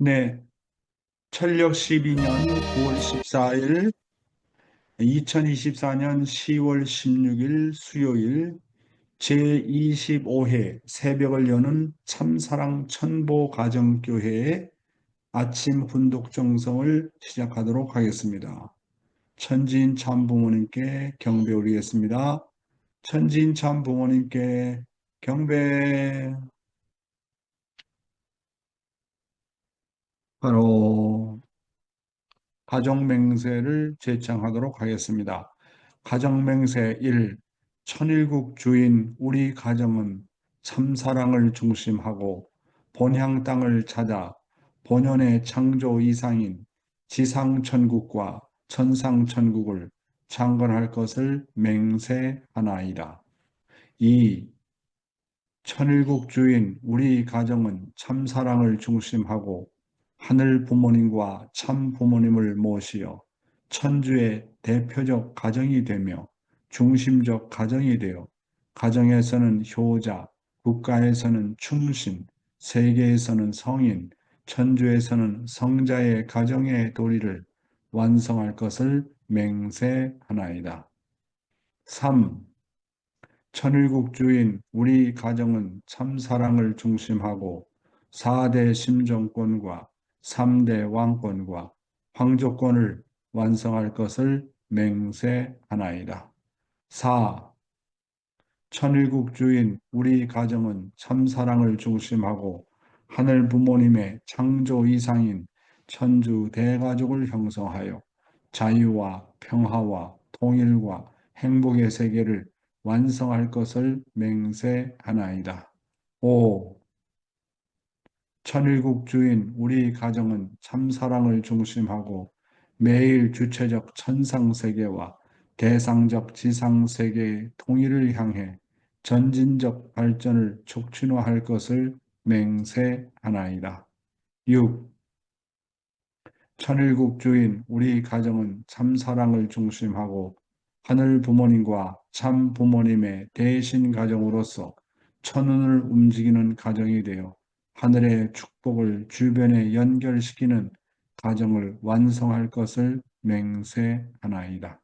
네, 철력 12년 9월 14일, 2024년 10월 16일 수요일 제25회 새벽을 여는 참사랑 천보 가정교회의 아침 훈독 정성을 시작하도록 하겠습니다. 천지인 참부모님께 경배 올리겠습니다. 천지인 참부모님께 경배. 바로 가정맹세를 제창하도록 하겠습니다. 가정맹세 1. 천일국 주인 우리 가정은 참사랑을 중심하고 본향 땅을 찾아 본연의 창조 이상인 지상천국과 천상천국을 창건할 것을 맹세하나이다. 2. 천일국 주인 우리 가정은 참사랑을 중심하고 하늘 부모님과 참 부모님을 모시어 천주의 대표적 가정이 되며 중심적 가정이 되어 가정에서는 효자, 국가에서는 충신, 세계에서는 성인, 천주에서는 성자의 가정의 도리를 완성할 것을 맹세하나이다. 3. 천일국 주인 우리 가정은 참사랑을 중심하고 4대 심정권과 3대 왕권과 황조권을 완성할 것을 맹세하나이다. 4. 천일국 주인 우리 가정은 참사랑을 중심하고 하늘 부모님의 창조 이상인 천주 대가족을 형성하여 자유와 평화와 통일과 행복의 세계를 완성할 것을 맹세하나이다. 5. 천일국 주인 우리 가정은 참사랑을 중심하고 매일 주체적 천상세계와 대상적 지상세계의 통일을 향해 전진적 발전을 촉진화할 것을 맹세하나이다. 6. 천일국 주인 우리 가정은 참사랑을 중심하고 하늘 부모님과 참 부모님의 대신 가정으로서 천운을 움직이는 가정이 되어 하늘의 축복을 주변에 연결시키는 가정을 완성할 것을 맹세하나이다.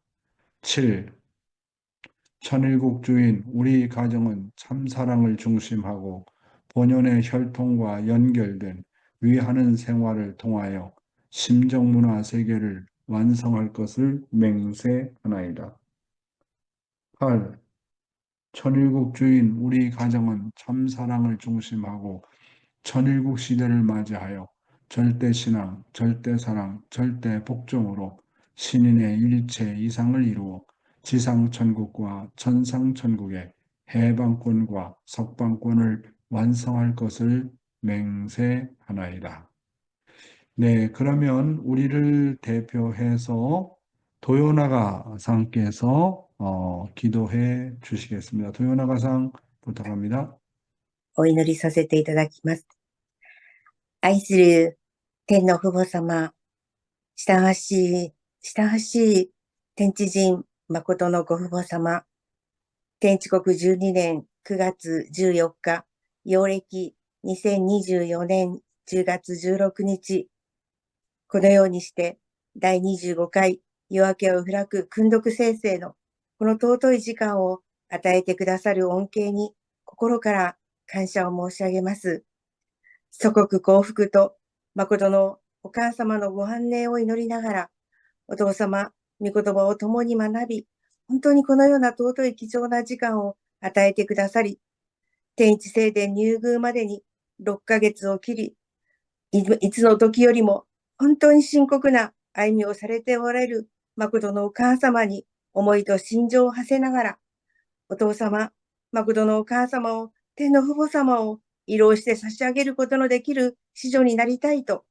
7. 천일국 주인 우리 가정은 참사랑을 중심하고 본연의 혈통과 연결된 위하는 생활을 통하여 심정문화 세계를 완성할 것을 맹세하나이다. 8. 천일국 주인 우리 가정은 참사랑을 중심하고 천일국 시대를 맞이하여 절대신앙, 절대사랑, 절대복종으로 신인의 일체 이상을 이루어 지상천국과 천상천국의 해방권과 석방권을 완성할 것을 맹세하나이다. 네, 그러면 우리를 대표해서 도요나가 상께서 기도해 주시겠습니다. 도요나가 상 부탁합니다. お祈りさせていただきます。愛する天の父母様、親しい天地人誠のご父母様、天地国12年9月14日、陽暦2024年10月16日、このようにして第25回夜明けを開く訓読聖聖のこの尊い時間を与えてくださる恩恵に心から感謝を申し上げます。祖国幸福と誠のお母様のご繁栄を祈りながら、お父様、御言葉を共に学び、本当にこのような尊い貴重な時間を与えてくださり、天一聖殿入宮までに6ヶ月を切り、いつの時よりも本当に深刻な歩みをされておられる誠のお母様に思いと心情を馳せながら、お父様、誠のお母様を、天の父母様を慰労して差し上げることのできる子女になりたいと、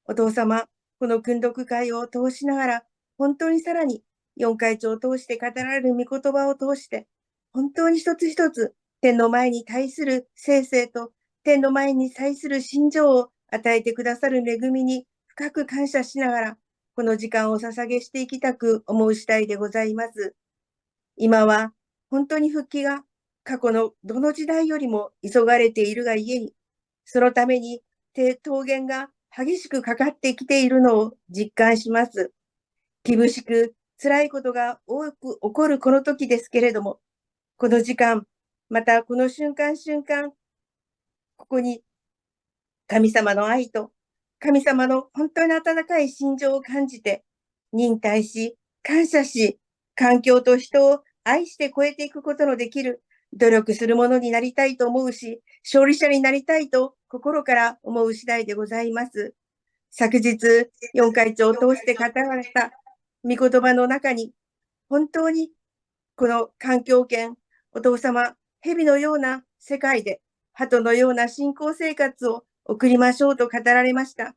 お父様、この訓読会を通しながら、本当にさらに4会長を通して語られる御言葉を通して、本当に一つ一つ天の前に対する聖々と天の前に対する心情を与えてくださる恵みに深く感謝しながら、この時間を捧げしていきたく思う次第でございます。今は本当に復帰が過去のどの時代よりも急がれているがゆえに、そのために桃源が激しくかかってきているのを実感します。厳しく辛いことが多く起こるこの時ですけれども、この時間、またこの瞬間瞬間、ここに神様の愛と神様の本当に温かい心情を感じて、忍耐し、感謝し、環境と人を愛して超えていくことのできる努力するものになりたいと思うし、勝利者になりたいと心から思う次第でございます。昨日、四会長を通して語られた御言葉の中に、本当にこの環境圏、お父様、蛇のような世界で、鳩のような信仰生活を送りましょうと語られました。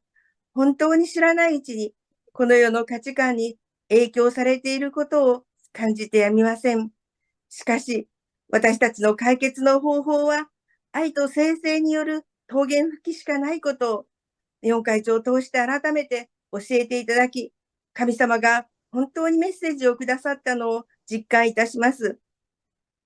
本当に知らないうちに、この世の価値観に影響されていることを感じてやみません。しかし、私たちの解決の方法は、愛と生成による桃源吹きしかないことを、四会長を通して改めて教えていただき、神様が本当にメッセージをくださったのを実感いたします。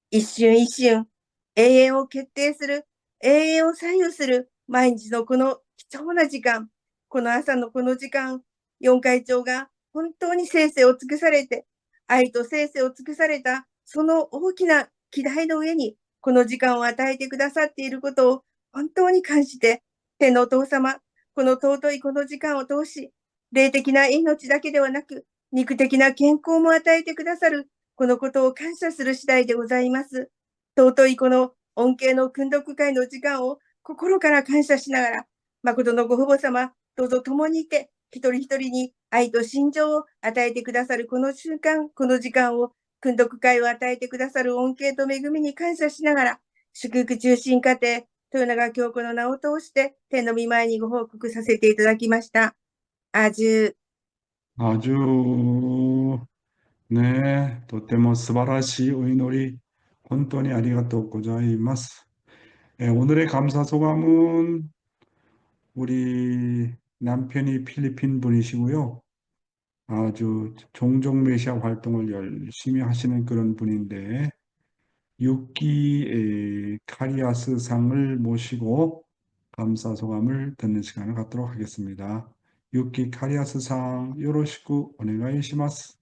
一瞬一瞬、永遠を決定する、永遠を左右する毎日のこの貴重な時間、この朝のこの時間、四会長が本当に生々を尽くされて、愛と生々を尽くされた、その大きな希代の上に、この時間を与えてくださっていることを本当に感じて、天のお父様、この尊いこの時間を通し、霊的な命だけではなく、肉的な健康も与えてくださるこのことを感謝する次第でございます。尊いこの恩恵の訓読会の時間を心から感謝しながら、誠のご父母様、どうぞ共にいて、一人一人に愛と心情を与えてくださるこの瞬間、この時間を、訓読会を与えてくださる恩恵と恵みに感謝しながら、祝福中心家庭、豊永京子の名を通して、天の御前にご報告させていただきました。アジュー。아주, 네, とても素晴らしいお祈り、本当にありがとうございます。오늘의 감사 소감은 우리 남편이 필리핀 분이시고요. 아주 종종 메시아 활동을 열심히 하시는 그런 분인데, 6기 카리아스 상을 모시고 감사 소감을 듣는 시간을 갖도록 하겠습니다. 6기 카리아스 상 요로시쿠 오네가이시마스.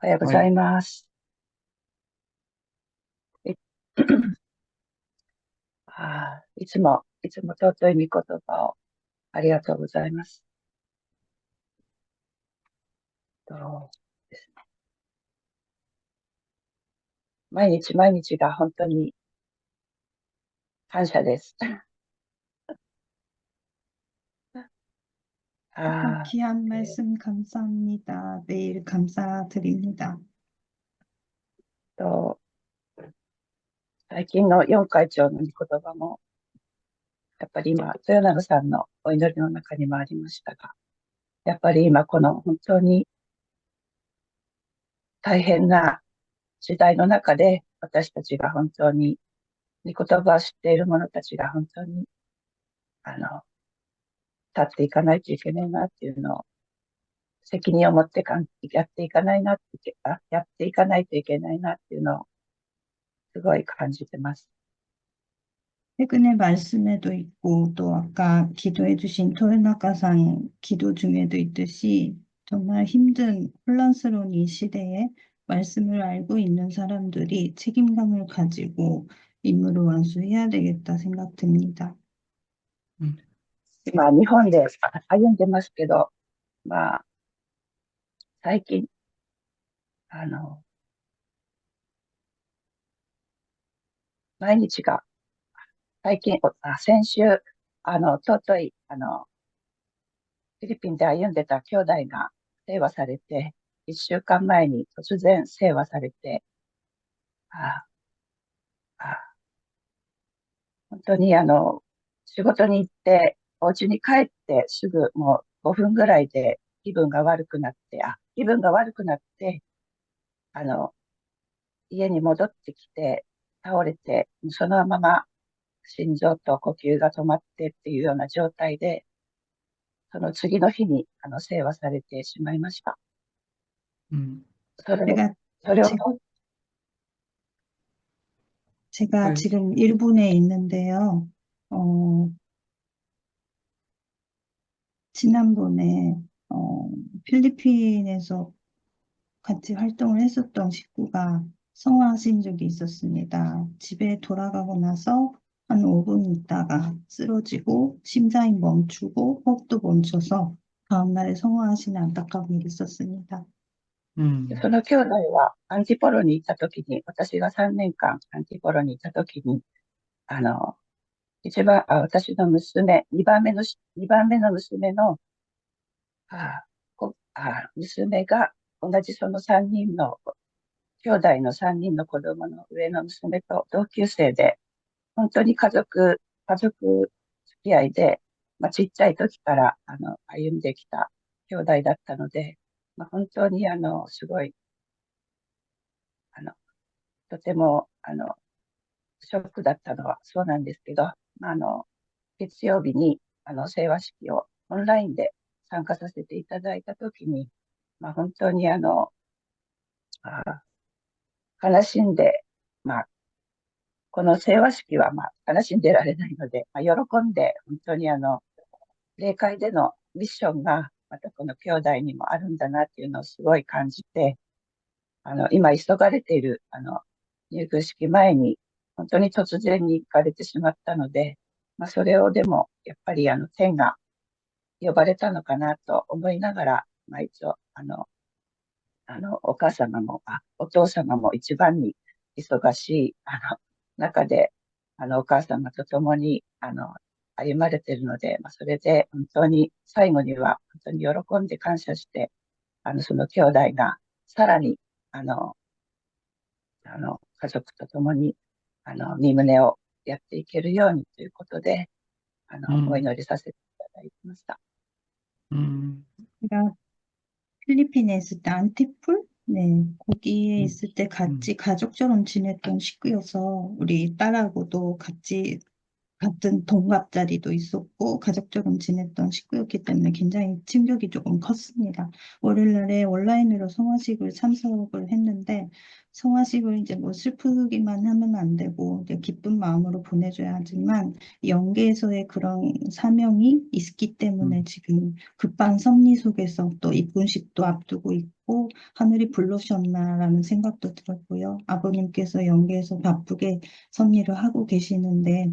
おはようございます。いつも尊い御言葉をありがとうございます。ですね、毎日毎日が本当に感謝です。귀한 말씀 감사합니다. 매일 감사드립니다. 最近の四会長の御言葉も、やっぱり今、豊永さんのお祈りの中にもありましたが、やっぱり今この本当に大変な時代の中で、私たちが本当に御言葉を知っている者たちが本当に、立っていかないといけないなっていうのを、責任を持ってやっていかないといけないなっていうのを、すごい感じてます。 최근의 말씀에도 있고 또 아까 기도해 주신 토요나가상 기도 중에도 있듯이 정말 힘든 혼란스러운 이 시대에 말씀을 알고 있는 사람들이 책임감을 가지고 임무를 완수해야 되겠다 생각됩니다. 今、日本で歩んでますけど、最近、毎日が、先週、尊い、フィリピンで歩んでた兄弟が聖話されて、1週間前に突然聖話されて、本当に仕事に行って、お家に帰ってすぐもう5分ぐらいで気分が悪くなって、家に戻ってきて、倒れて、そのまま心臓と呼吸が止まってっていうような状態で、その次の日に聖話されてしまいました。 음, それを、 제가, それを、 제- 제가 아이, 지금 일본에 있는데요. 어, 지난번에, 필리핀에서 같이 활동을 했었던 식구가 성화하신 적이 있었습니다. 집에 돌아가고 나서 한 5분 있다가 쓰러지고 심장이 멈추고 호흡도 멈춰서 다음날에 성화하시는 안타까운 일이 있었습니다. その兄弟はアンティポロに行った時に、私が3年間アンティポロに行った時に、あの、私の娘、2番目の娘の、娘が同じその3人の、兄弟の3人の子供の上の娘と同級生で、本当に家族付き合いで、ちっちゃい時から、歩んできた兄弟だったので、本当に、すごい、あの、とても、ショックだったのはそうなんですけど、月曜日に、清和式をオンラインで参加させていただいたときに、本当にあ悲しんで、この清和式は悲しんでられないので、喜んで、本当に霊界でのミッションが、またこの兄弟にもあるんだなっていうのをすごい感じて、今急がれている、入宮式前に、本当に突然に行かれてしまったので、それをでも、やっぱり天が呼ばれたのかなと思いながら、一応、お母様も、お父様も一番に忙しい、中で、お母様と共に、歩まれているので、それで本当に、最後には本当に喜んで感謝して、その兄弟が、さらに、家族と共に、身旨をやっていけるようにということで、お祈りさせていただいてました。 제가 필리핀에 있을 때 안티풀? 네, 거기에 있을 때 같이 가족처럼 지냈던 식구여서 우리 딸하고도 같이 같은 동갑자리도 있었고 가족처럼 지냈던 식구였기 때문에 굉장히 충격이 조금 컸습니다. 월요일날에 온라인으로 성화식을 참석을 했는데 성화식을 이제 뭐 슬프기만 하면 안 되고 이제 기쁜 마음으로 보내줘야 하지만 영계에서의 그런 사명이 있기 때문에 지금 급한 섭리 속에서 또 입군식도 앞두고 있고 하늘이 불러주셨나라는 생각도 들었고요. 아버님께서 영계에서 바쁘게 섭리를 하고 계시는데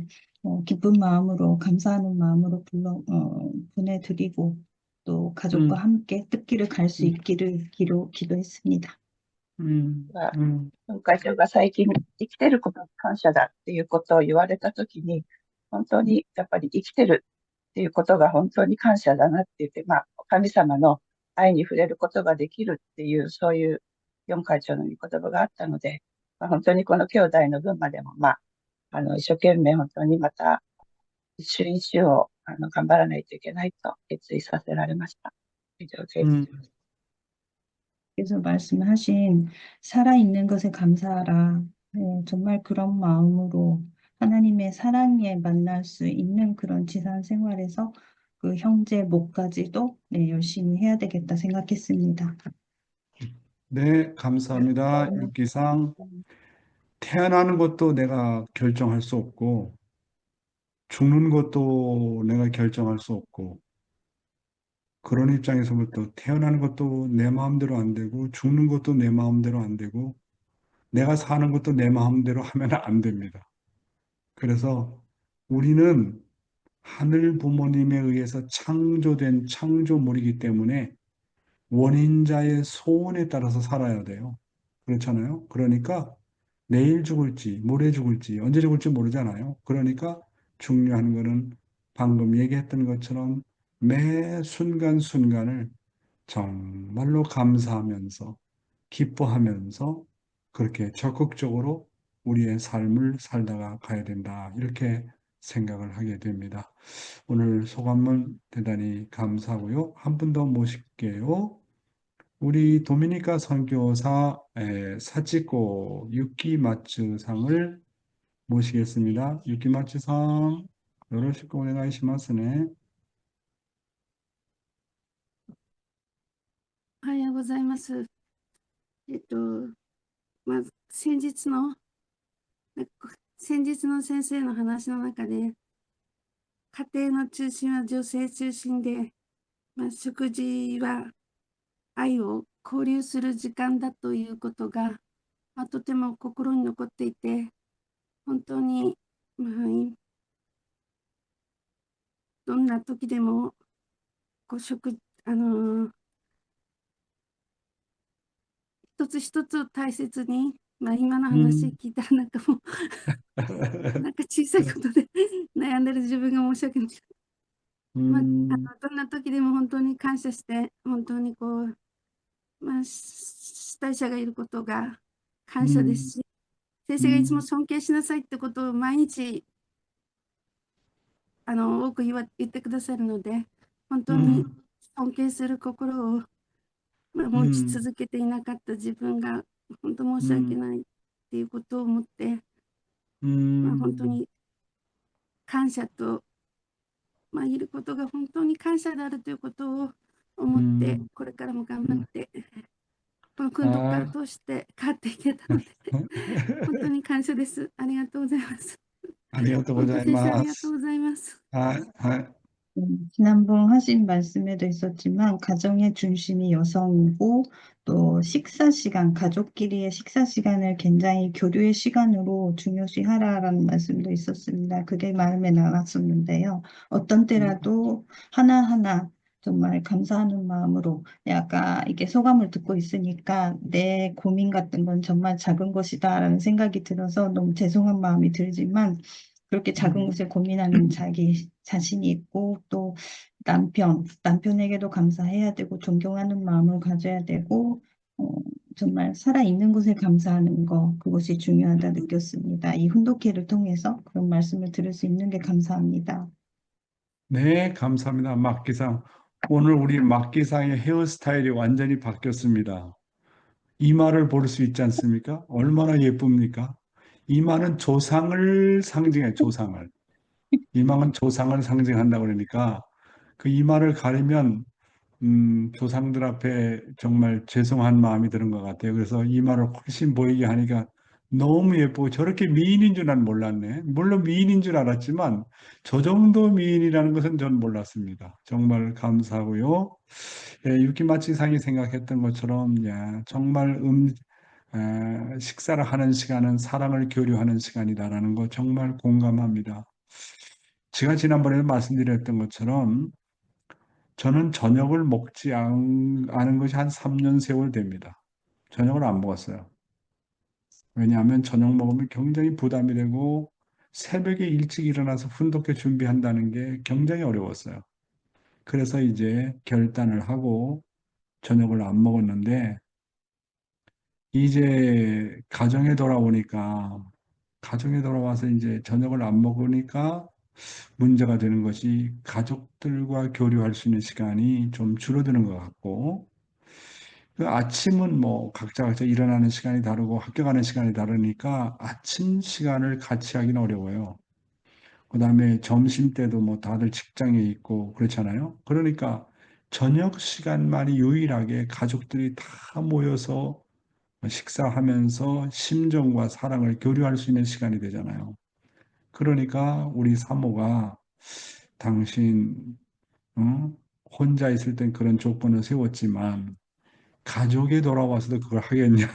기쁜 마음으로, 감사하는 마음으로 보내드리고, 또 가족과 함께 뜻길을 갈 수 있기를 기도했습니다. 文会長が最近生きてることに感謝だっていうことを言われたときに、本当にやっぱり生きてるっていうことが本当に感謝だなって言って、神様の愛に触れることができるっていう、そういう四会長の御言葉があったので、本当にこの兄弟の分までも、一生懸命本当にまた一瞬一瞬を頑張らないといけないと決意させられました。以上です。 그래서 말씀하신 살아있는 것에 감사하라. 네, 정말 그런 마음으로 하나님의 사랑에 만날 수 있는 그런 지상 생활에서 그 형제 목까지도 네, 열심히 해야 되겠다 생각했습니다. 네, 감사합니다. 육기상 태어나는 것도 내가 결정할 수 없고 죽는 것도 내가 결정할 수 없고 그런 입장에서부터 태어나는 것도 내 마음대로 안 되고 죽는 것도 내 마음대로 안 되고 내가 사는 것도 내 마음대로 하면 안 됩니다. 그래서 우리는 하늘 부모님에 의해서 창조된 창조물이기 때문에 원인자의 소원에 따라서 살아야 돼요. 그렇잖아요. 그러니까 내일 죽을지, 모레 죽을지, 언제 죽을지 모르잖아요. 그러니까 중요한 거는 방금 얘기했던 것처럼 매 순간순간을 정말로 감사하면서, 기뻐하면서 그렇게 적극적으로 우리의 삶을 살다가 가야 된다. 이렇게 생각을 하게 됩니다. 오늘 소감은 대단히 감사하고요. 한 분 더 모실게요. 우리 도미니카 선교사 사치코 유키마츠상을 모시겠습니다. 유키마츠상, 요로시ku 오네가이시마스네. おはようございます。えっと、まあ、先日の先生の話の中で、家庭の中心は女性中心で、食事は愛を交流する時間だということが、とても心に残っていて、本当に、どんな時でもこう一つ一つを大切に、今の話聞いたらなんかもうなんか小さいことで悩んでる自分が申し訳ない。どんな時でも本当に感謝して、本当にこう、主体者がいることが感謝ですし、先生がいつも尊敬しなさいってことを毎日多く言ってくださるので、本当に尊敬する心を、持ち続けていなかった自分が本当申し訳ないっていうことを思って、本当に感謝と、いることが本当に感謝であるということを思って、これからも頑張って、この訓読から通して変わっていけたので、本当に感謝です。ありがとうございます。ありがとうご本当先生、あざいます。りがとうございます。はい。 지난번 하신 말씀에도 있었지만, 가정의 중심이 여성이고, 또 식사 시간, 가족끼리의 식사 시간을 굉장히 교류의 시간으로 중요시하라라는 말씀도 있었습니다. 그게 마음에 남았었는데요. 어떤 때라도 하나하나 정말 감사하는 마음으로, 약간 이게 소감을 듣고 있으니까 내 고민 같은 건 정말 작은 것이다라는 생각이 들어서 너무 죄송한 마음이 들지만, 그렇게 작은 것에 고민하는 자기 자신이 있고, 또 남편에게도 감사해야 되고, 존경하는 마음을 가져야 되고, 어, 정말 살아있는 것에 감사하는 거, 그것이 중요하다 느꼈습니다. 이 훈독회를 통해서 그런 말씀을 들을 수 있는 게 감사합니다. 네, 감사합니다. 막기상. 오늘 우리 막기상의 헤어스타일이 완전히 바뀌었습니다. 이마를 볼 수 있지 않습니까? 얼마나 예쁩니까? 이마는 조상을 상징해, 조상을. 이마는 조상을 상징한다고 그러니까 그 이마를 가리면 조상들 앞에 정말 죄송한 마음이 드는 것 같아요. 그래서 이마를 훨씬 보이게 하니까 너무 예쁘고 저렇게 미인인 줄 난 몰랐네. 물론 미인인 줄 알았지만 저 정도 미인이라는 것은 전 몰랐습니다. 정말 감사하고요. 예, 유키마치상이 생각했던 것처럼 야, 정말 식사를 하는 시간은 사랑을 교류하는 시간이다라는 거 정말 공감합니다. 제가 지난번에 말씀드렸던 것처럼 저는 저녁을 먹지 않은 것이 한 3년 세월 됩니다. 저녁을 안 먹었어요. 왜냐하면 저녁 먹으면 굉장히 부담이 되고 새벽에 일찍 일어나서 훈독회 준비한다는 게 굉장히 어려웠어요. 그래서 이제 결단을 하고 저녁을 안 먹었는데 이제 가정에 돌아와서 이제 저녁을 안 먹으니까 문제가 되는 것이 가족들과 교류할 수 있는 시간이 좀 줄어드는 것 같고 그 아침은 뭐 각자 일어나는 시간이 다르고 학교 가는 시간이 다르니까 아침 시간을 같이 하기는 어려워요. 그다음에 점심 때도 뭐 다들 직장에 있고 그렇잖아요. 그러니까 저녁 시간만이 유일하게 가족들이 다 모여서 식사하면서 심정과 사랑을 교류할 수 있는 시간이 되잖아요. 그러니까 우리 사모가 당신 혼자 있을 땐 그런 조건을 세웠지만 가족이 돌아와서도 그걸 하겠냐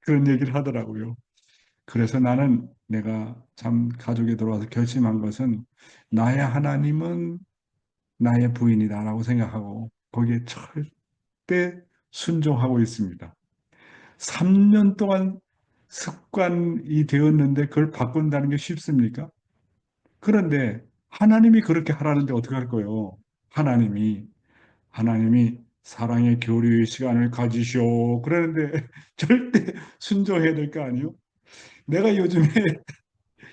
그런 얘기를 하더라고요. 그래서 나는 내가 참 가족에 돌아와서 결심한 것은 나의 하나님은 나의 부인이다라고 생각하고 거기에 절대 순종하고 있습니다. 3년 동안 습관이 되었는데 그걸 바꾼다는 게 쉽습니까? 그런데 하나님이 그렇게 하라는데 어떻게 할 거예요? 하나님이 사랑의 교류의 시간을 가지시오. 그러는데 절대 순종해야 될 거 아니에요? 내가 요즘에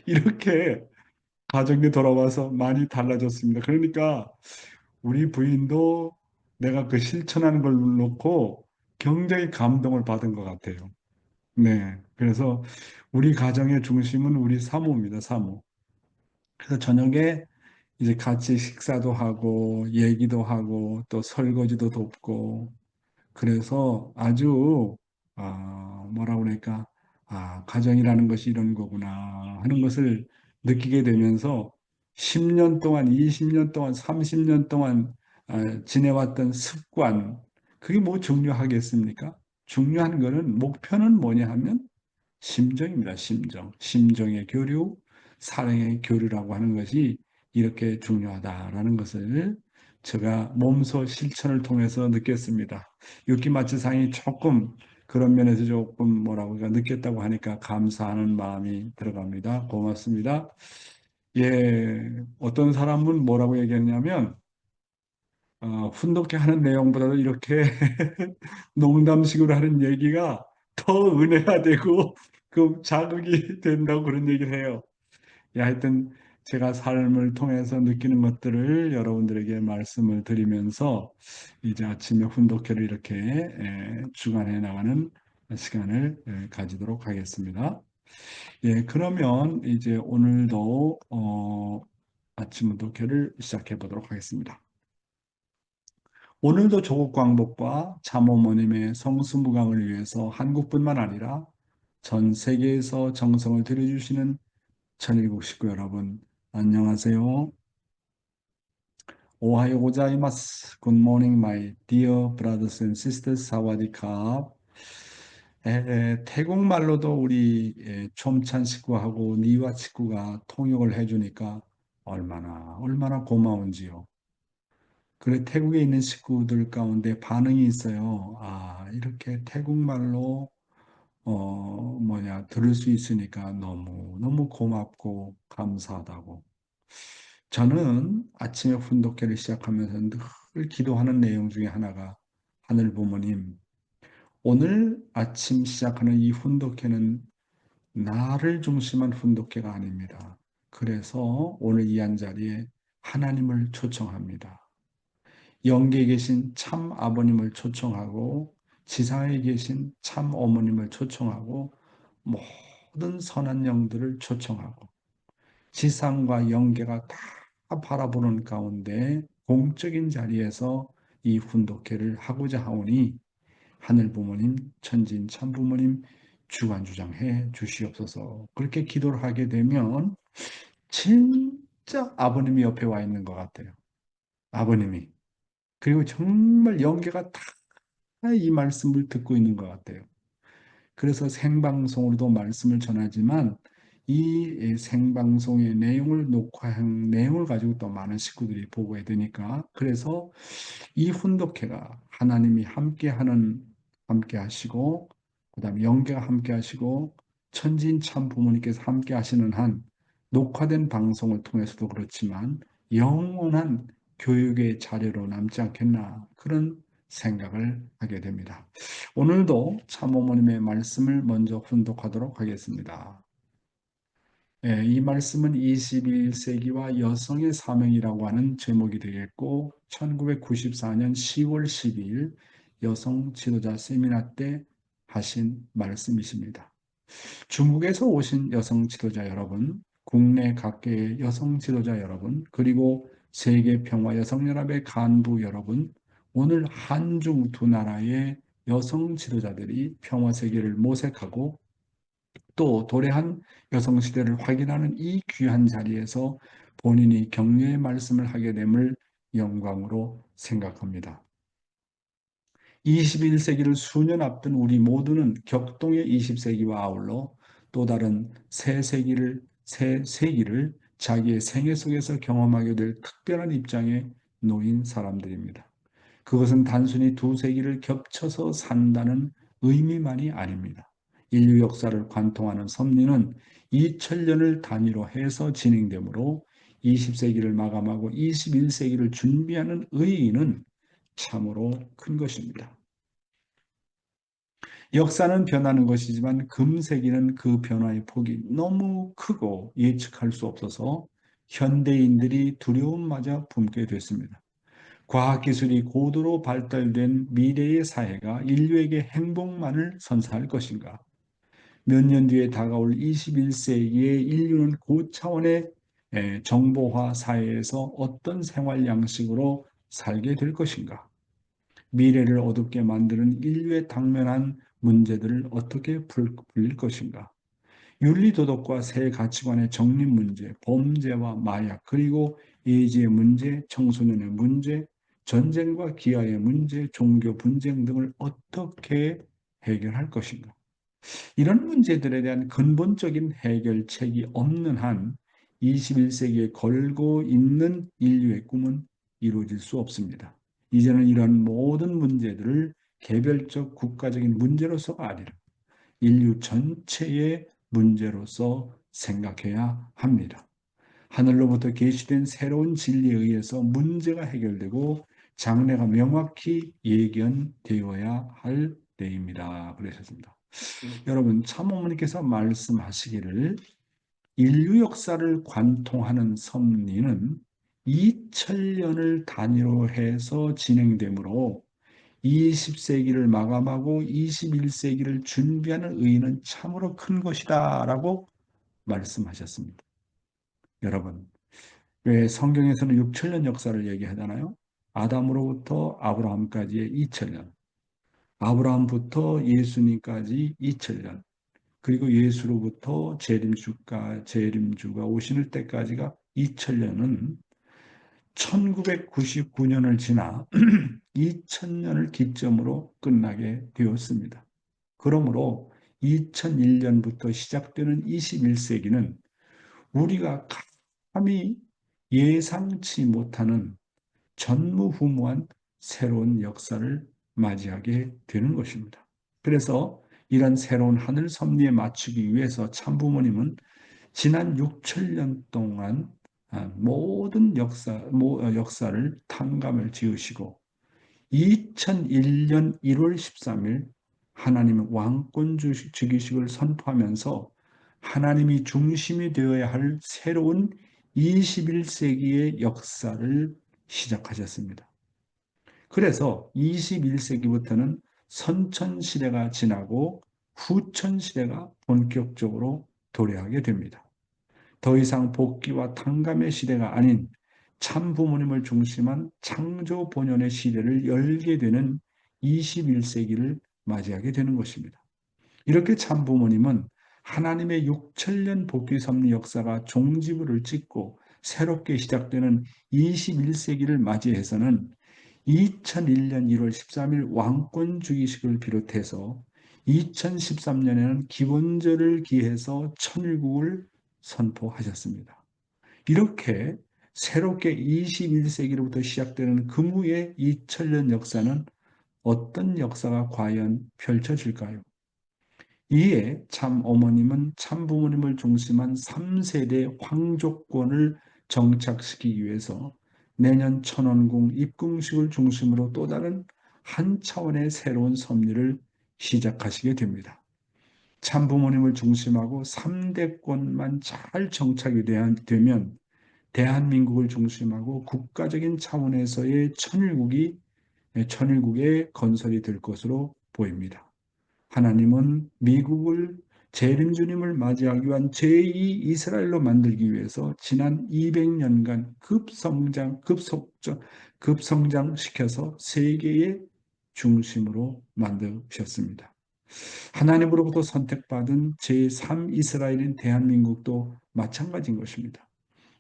이렇게 가정에 돌아와서 많이 달라졌습니다. 그러니까 우리 부인도 내가 그 실천하는 걸 놓고 굉장히 감동을 받은 것 같아요. 네. 그래서 우리 가정의 중심은 우리 사모입니다. 사모. 그래서 저녁에 이제 같이 식사도 하고 얘기도 하고 또 설거지도 돕고 그래서 아주 뭐라고 그럴까, 가정이라는 것이 이런 거구나 하는 것을 느끼게 되면서 10년 동안, 20년 동안, 30년 동안 지내왔던 습관, 그게 뭐 중요하겠습니까? 중요한 거는 목표는 뭐냐 하면 심정입니다. 심정. 심정의 교류, 사랑의 교류라고 하는 것이 이렇게 중요하다라는 것을 제가 몸소 실천을 통해서 느꼈습니다. 육기마치상이 조금 그런 면에서 조금 뭐라고 느꼈다고 하니까 감사하는 마음이 들어갑니다. 고맙습니다. 예, 어떤 사람은 뭐라고 얘기했냐면, 훈독해 하는 내용보다도 이렇게 농담식으로 하는 얘기가 더 은혜가 되고 그 자극이 된다고 그런 얘기를 해요. 예, 하여튼 제가 삶을 통해서 느끼는 것들을 여러분들에게 말씀을 드리면서 이제 아침에 훈독회를 이렇게 주관해 나가는 시간을 가지도록 하겠습니다. 예, 그러면 이제 오늘도 아침 훈독회를 시작해 보도록 하겠습니다. 오늘도 조국 광복과 참어머님의 성수무강을 위해서 한국뿐만 아니라 전 세계에서 정성을 들여주시는 천일국 식구 여러분, 안녕하세요. 오하요 고자이마스. Good morning, my dear brothers and sisters. 사와디캅. 태국말로도 우리 촘찬 식구하고 니와 식구가 통역을 해주니까 얼마나 고마운지요. 그래, 태국에 있는 식구들 가운데 반응이 있어요. 이렇게 태국말로 들을 수 있으니까 너무 고맙고 감사하다고. 저는 아침에 훈독회를 시작하면서 늘 기도하는 내용 중에 하나가, 하늘 부모님, 오늘 아침 시작하는 이 훈독회는 나를 중심한 훈독회가 아닙니다. 그래서 오늘 이 한 자리에 하나님을 초청합니다. 영계에 계신 참 아버님을 초청하고 지상에 계신 참 어머님을 초청하고 모든 선한 영들을 초청하고 지상과 영계가 다 바라보는 가운데 공적인 자리에서 이 훈독회를 하고자 하오니 하늘 부모님, 천진 참 부모님 주관주장해 주시옵소서. 그렇게 기도를 하게 되면 진짜 아버님이 옆에 와 있는 것 같아요. 아버님이. 그리고 정말 영계가 다 이 말씀을 듣고 있는 것 같아요. 그래서 생방송으로도 말씀을 전하지만 이 생방송의 내용을 녹화한 내용을 가지고 또 많은 식구들이 보고야 되니까, 그래서 이 훈독회가 하나님이 함께 하시고 그다음에 영계가 함께 하시고 천진 참 부모님께서 함께 하시는 한 녹화된 방송을 통해서도 그렇지만 영원한 교육의 자료로 남지 않겠나, 그런 생각을 하게 됩니다. 오늘도 참어머님의 말씀을 먼저 훈독하도록 하겠습니다. 이 말씀은 21세기와 여성의 사명이라고 하는 제목이 되겠고, 1994년 10월 12일 여성 지도자 세미나 때 하신 말씀이십니다. 중국에서 오신 여성 지도자 여러분, 국내 각계의 여성 지도자 여러분, 그리고 세계평화여성연합의 간부 여러분, 오늘 한중 두 나라의 여성 지도자들이 평화세계를 모색하고 또 도래한 여성시대를 확인하는 이 귀한 자리에서 본인이 격려의 말씀을 하게 됨을 영광으로 생각합니다. 21세기를 수년 앞둔 우리 모두는 격동의 20세기와 아울러 또 다른 새 세기를 자기의 생애 속에서 경험하게 될 특별한 입장에 놓인 사람들입니다. 그것은 단순히 두 세기를 겹쳐서 산다는 의미만이 아닙니다. 인류 역사를 관통하는 섭리는 2000년을 단위로 해서 진행되므로 20세기를 마감하고 21세기를 준비하는 의의는 참으로 큰 것입니다. 역사는 변하는 것이지만 금세기는 그 변화의 폭이 너무 크고 예측할 수 없어서 현대인들이 두려움마저 품게 됐습니다. 과학기술이 고도로 발달된 미래의 사회가 인류에게 행복만을 선사할 것인가? 몇 년 뒤에 다가올 21세기의 인류는 고차원의 정보화 사회에서 어떤 생활 양식으로 살게 될 것인가? 미래를 어둡게 만드는 인류의 당면한 문제들을 어떻게 풀릴 것인가? 윤리도덕과 새 가치관의 정립 문제, 범죄와 마약, 그리고 예지의 문제, 청소년의 문제, 전쟁과 기아의 문제, 종교 분쟁 등을 어떻게 해결할 것인가? 이런 문제들에 대한 근본적인 해결책이 없는 한 21세기에 걸고 있는 인류의 꿈은 이루어질 수 없습니다. 이제는 이런 모든 문제들을 개별적 국가적인 문제로서가 아니라 인류 전체의 문제로서 생각해야 합니다. 하늘로부터 계시된 새로운 진리에 의해서 문제가 해결되고 장래가 명확히 예견되어야 할 때입니다. 그러셨습니다. 여러분, 참어머니께서 말씀하시기를 인류 역사를 관통하는 섭리는 2000년을 단위로 해서 진행되므로 20세기를 마감하고 21세기를 준비하는 의의는 참으로 큰 것이다 라고 말씀하셨습니다. 여러분, 왜 성경에서는 6000년 역사를 얘기하잖아요. 아담으로부터 아브라함까지의 2000년, 아브라함부터 예수님까지 2000년, 그리고 예수로부터 재림주가 오시는 때까지가 2000년은 1999년을 지나 2000년을 기점으로 끝나게 되었습니다. 그러므로 2001년부터 시작되는 21세기는 우리가 감히 예상치 못하는 전무후무한 새로운 역사를 맞이하게 되는 것입니다. 그래서 이런 새로운 하늘 섭리에 맞추기 위해서 참부모님은 지난 6천년 동안 모든 역사를 탕감을 지으시고 2001년 1월 13일 하나님의 왕권 주기식을 선포하면서 하나님이 중심이 되어야 할 새로운 21세기의 역사를 시작하셨습니다. 그래서 21세기부터는 선천시대가 지나고 후천시대가 본격적으로 도래하게 됩니다. 더 이상 복귀와 탕감의 시대가 아닌 참 부모님을 중심한 창조 본연의 시대를 열게 되는 21세기를 맞이하게 되는 것입니다. 이렇게 참 부모님은 하나님의 6천년 복귀 섭리 역사가 종지부를 찍고 새롭게 시작되는 21세기를 맞이해서는 2001년 1월 13일 왕권 주기식을 비롯해서 2013년에는 기원절을 기해서 천일국을 선포하셨습니다. 이렇게 새롭게 21세기로부터 시작되는 금우의 2000년 역사는 어떤 역사가 과연 펼쳐질까요? 이에 참 어머님은 참 부모님을 중심한 3세대 황족권을 정착시키기 위해서 내년 천원궁 입궁식을 중심으로 또 다른 한 차원의 새로운 섭리를 시작하시게 됩니다. 참 부모님을 중심하고 3대권만 잘 정착이 되면 대한민국을 중심하고 국가적인 차원에서의 천일국의 건설이 될 것으로 보입니다. 하나님은 미국을 재림주님을 맞이하기 위한 제2 이스라엘로 만들기 위해서 지난 200년간 급성장시켜서 세계의 중심으로 만드셨습니다. 하나님으로부터 선택받은 제3 이스라엘인 대한민국도 마찬가지인 것입니다.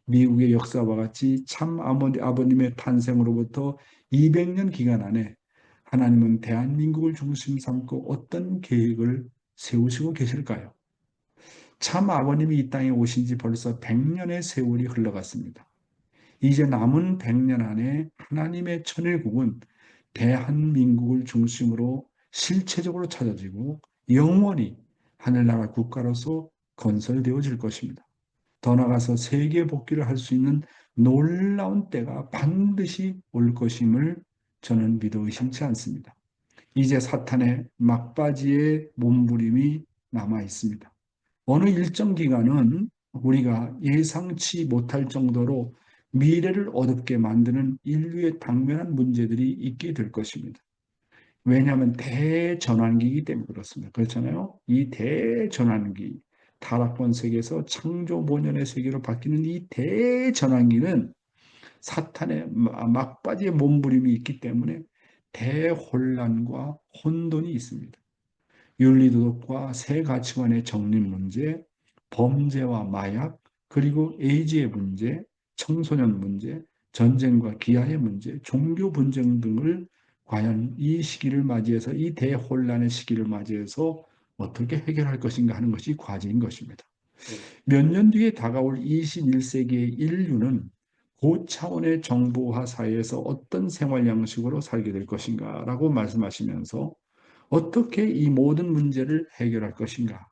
미국의 역사와 같이 참 아버님의 탄생으로부터 200년 기간 안에 하나님은 대한민국을 중심 삼고 어떤 계획을 세우시고 계실까요? 참 아버님이 이 땅에 오신 지 벌써 100년의 세월이 흘러갔습니다. 이제 남은 100년 안에 하나님의 천일국은 대한민국을 중심으로 실체적으로 찾아지고 영원히 하늘나라 국가로서 건설되어질 것입니다. 더 나아가서 세계 복귀를 할 수 있는 놀라운 때가 반드시 올 것임을 저는 믿어 의심치 않습니다. 이제 사탄의 막바지의 몸부림이 남아 있습니다. 어느 일정 기간은 우리가 예상치 못할 정도로 미래를 어둡게 만드는 인류의 당면한 문제들이 있게 될 것입니다. 왜냐하면 대전환기이기 때문에 그렇습니다. 그렇잖아요. 이 대전환기, 타락권 세계에서 창조 본연의 세계로 바뀌는 이 대전환기는 사탄의 막바지의 몸부림이 있기 때문에 대혼란과 혼돈이 있습니다. 윤리도덕과 새 가치관의 정립 문제, 범죄와 마약, 그리고 에이즈의 문제, 청소년 문제, 전쟁과 기아의 문제, 종교 분쟁 등을 과연 이 시기를 맞이해서 이 대혼란의 시기를 맞이해서 어떻게 해결할 것인가 하는 것이 과제인 것입니다. 몇 년 뒤에 다가올 21세기의 인류는 고차원의 정보화 사회에서 어떤 생활 양식으로 살게 될 것인가라고 말씀하시면서 어떻게 이 모든 문제를 해결할 것인가?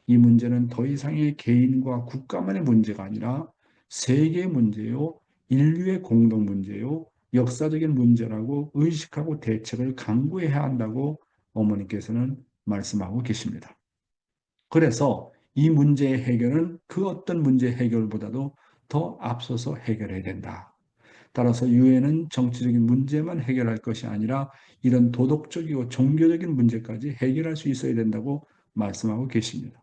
이 문제는 더 이상의 개인과 국가만의 문제가 아니라 세계 문제요, 인류의 공동 문제요, 역사적인 문제라고 의식하고 대책을 강구해야 한다고 어머니께서는 말씀하고 계십니다. 그래서 이 문제의 해결은 그 어떤 문제 해결보다도 더 앞서서 해결해야 된다. 따라서 유엔은 정치적인 문제만 해결할 것이 아니라 이런 도덕적이고 종교적인 문제까지 해결할 수 있어야 된다고 말씀하고 계십니다.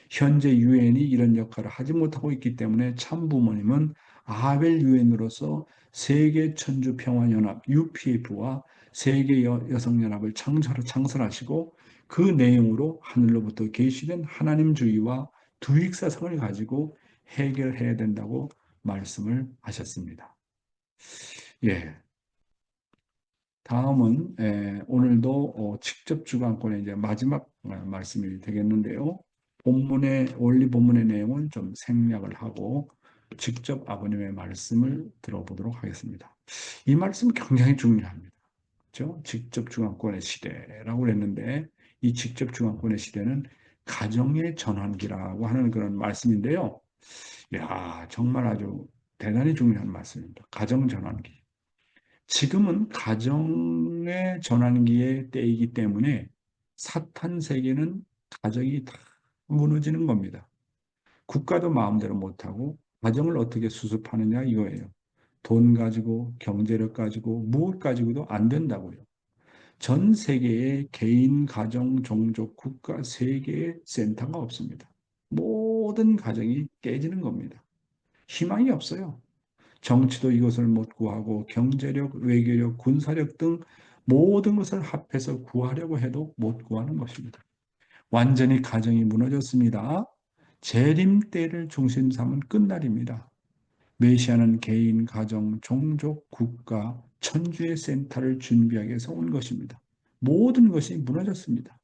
현재 유엔이 이런 역할을 하지 못하고 있기 때문에 참부모님은 아벨 유엔으로서 세계 천주 평화연합 UPF와 세계 여성연합을 창설하시고 그 내용으로 하늘로부터 계시된 하나님주의와 두익사상을 가지고 해결해야 된다고 말씀을 하셨습니다. 예. 다음은 오늘도 직접 주관권의 이제 마지막 말씀이 되겠는데요. 원리 본문의 내용은 좀 생략을 하고 직접 아버님의 말씀을 들어보도록 하겠습니다. 이 말씀 굉장히 중요합니다. 그렇죠? 직접 주관권의 시대라고 그랬는데 이 직접 주관권의 시대는 가정의 전환기라고 하는 그런 말씀인데요. 야, 정말 아주 대단히 중요한 말씀입니다. 가정 전환기. 지금은 가정의 전환기의 때이기 때문에 사탄 세계는 가정이 다 무너지는 겁니다. 국가도 마음대로 못하고 가정을 어떻게 수습하느냐 이거예요. 돈 가지고 경제력 가지고 무엇 가지고도 안 된다고요. 전 세계에 개인, 가정, 종족, 국가, 세계의 센터가 없습니다. 모든 가정이 깨지는 겁니다. 희망이 없어요. 정치도 이것을 못 구하고 경제력, 외교력, 군사력 등 모든 것을 합해서 구하려고 해도 못 구하는 것입니다. 완전히 가정이 무너졌습니다. 재림 때를 중심 삼은 끝날입니다. 메시아는 개인, 가정, 종족, 국가, 천주의 센터를 준비하기 위해서 온 것입니다. 모든 것이 무너졌습니다.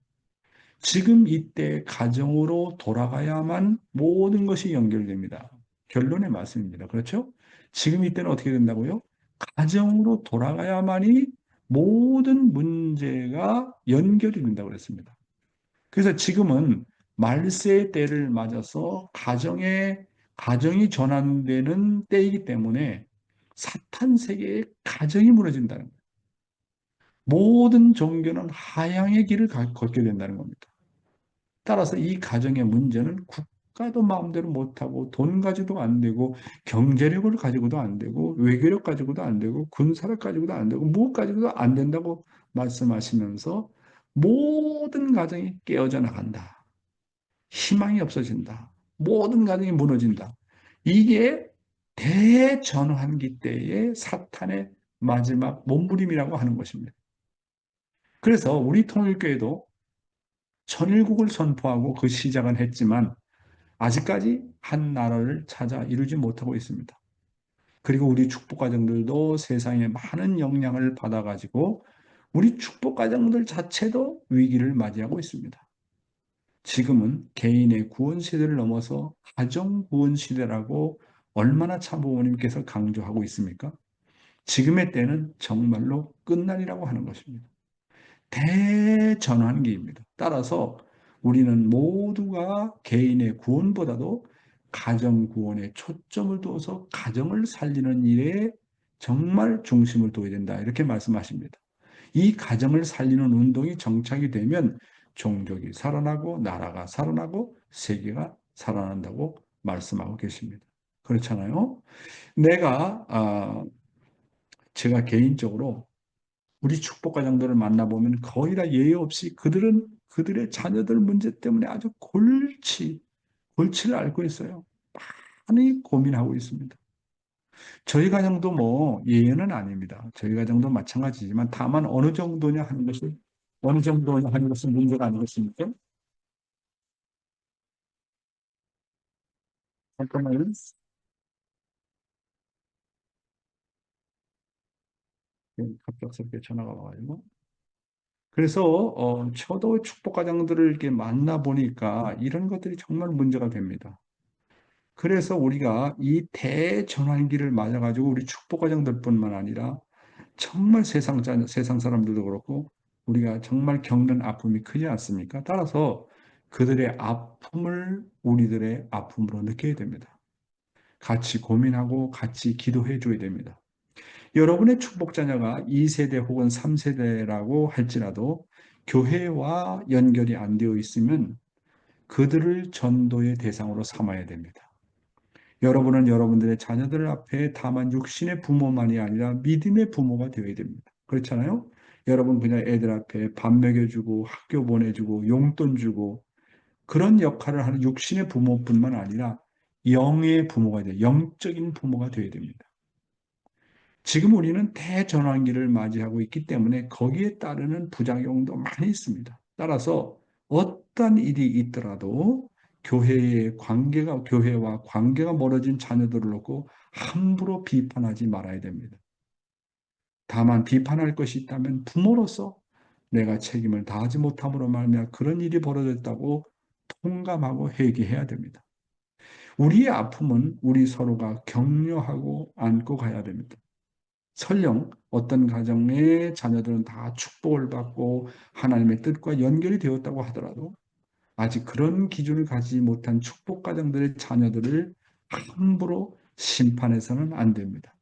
지금 이때 가정으로 돌아가야만 모든 것이 연결됩니다. 결론의 말씀입니다. 그렇죠? 지금 이때는 어떻게 된다고요? 가정으로 돌아가야만이 모든 문제가 연결이 된다고 그랬습니다. 그래서 지금은 말세의 때를 맞아서 가정이 전환되는 때이기 때문에 사탄 세계의 가정이 무너진다는 거예요. 모든 종교는 하향의 길을 걷게 된다는 겁니다. 따라서 이 가정의 문제는 국가도 마음대로 못하고 돈 가지고도 안 되고 경제력을 가지고도 안 되고 외교력 가지고도 안 되고 군사력 가지고도 안 되고 무엇 가지고도 안 된다고 말씀하시면서 모든 가정이 깨어져 나간다. 희망이 없어진다. 모든 가정이 무너진다. 이게 대전환기 때의 사탄의 마지막 몸부림이라고 하는 것입니다. 그래서 우리 통일교회도 천일국을 선포하고 그 시작은 했지만 아직까지 한 나라를 찾아 이루지 못하고 있습니다. 그리고 우리 축복가정들도 세상에 많은 영향을 받아가지고 우리 축복가정들 자체도 위기를 맞이하고 있습니다. 지금은 개인의 구원 시대를 넘어서 가정 구원 시대라고 얼마나 참부모님께서 강조하고 있습니까? 지금의 때는 정말로 끝날이라고 하는 것입니다. 대전환기입니다. 따라서 우리는 모두가 개인의 구원보다도 가정 구원에 초점을 두어서 가정을 살리는 일에 정말 중심을 둬야 된다. 이렇게 말씀하십니다. 이 가정을 살리는 운동이 정착이 되면 종족이 살아나고 나라가 살아나고 세계가 살아난다고 말씀하고 계십니다. 그렇잖아요. 제가 개인적으로 우리 축복가정들을 만나보면 거의 다 예외 없이 그들의 자녀들 문제 때문에 아주 골치를 앓고 있어요. 많이 고민하고 있습니다. 저희 가정도 뭐 예외는 아닙니다. 저희 가정도 마찬가지지만 다만 어느 정도냐 하는 것이 어느 정도냐 하는 것은 문제가 아니겠습니까? 잠깐만요. 갑작스럽게 전화가 와가지고. 그래서 저도 축복 가정들을 이렇게 만나 보니까 이런 것들이 정말 문제가 됩니다. 그래서 우리가 이 대전환기를 맞아가지고 우리 축복 가정들뿐만 아니라 정말 세상 사람들도 그렇고 우리가 정말 겪는 아픔이 크지 않습니까? 따라서 그들의 아픔을 우리들의 아픔으로 느껴야 됩니다. 같이 고민하고 같이 기도해 줘야 됩니다. 여러분의 축복 자녀가 2세대 혹은 3세대라고 할지라도 교회와 연결이 안 되어 있으면 그들을 전도의 대상으로 삼아야 됩니다. 여러분은 여러분들의 자녀들 앞에 다만 육신의 부모만이 아니라 믿음의 부모가 되어야 됩니다. 그렇잖아요? 여러분 그냥 애들 앞에 밥 먹여주고 학교 보내주고 용돈 주고 그런 역할을 하는 육신의 부모뿐만 아니라 영의 부모가 돼요. 영적인 부모가 되어야 됩니다. 지금 우리는 대전환기를 맞이하고 있기 때문에 거기에 따르는 부작용도 많이 있습니다. 따라서 어떤 일이 있더라도 교회와 관계가 멀어진 자녀들을 놓고 함부로 비판하지 말아야 됩니다. 다만 비판할 것이 있다면 부모로서 내가 책임을 다하지 못함으로 말미암아 그런 일이 벌어졌다고 통감하고 회개해야 됩니다. 우리의 아픔은 우리 서로가 격려하고 안고 가야 됩니다. 설령 어떤 가정의 자녀들은 다 축복을 받고 하나님의 뜻과 연결이 되었다고 하더라도 아직 그런 기준을 가지지 못한 축복 가정들의 자녀들을 함부로 심판해서는 안 됩니다.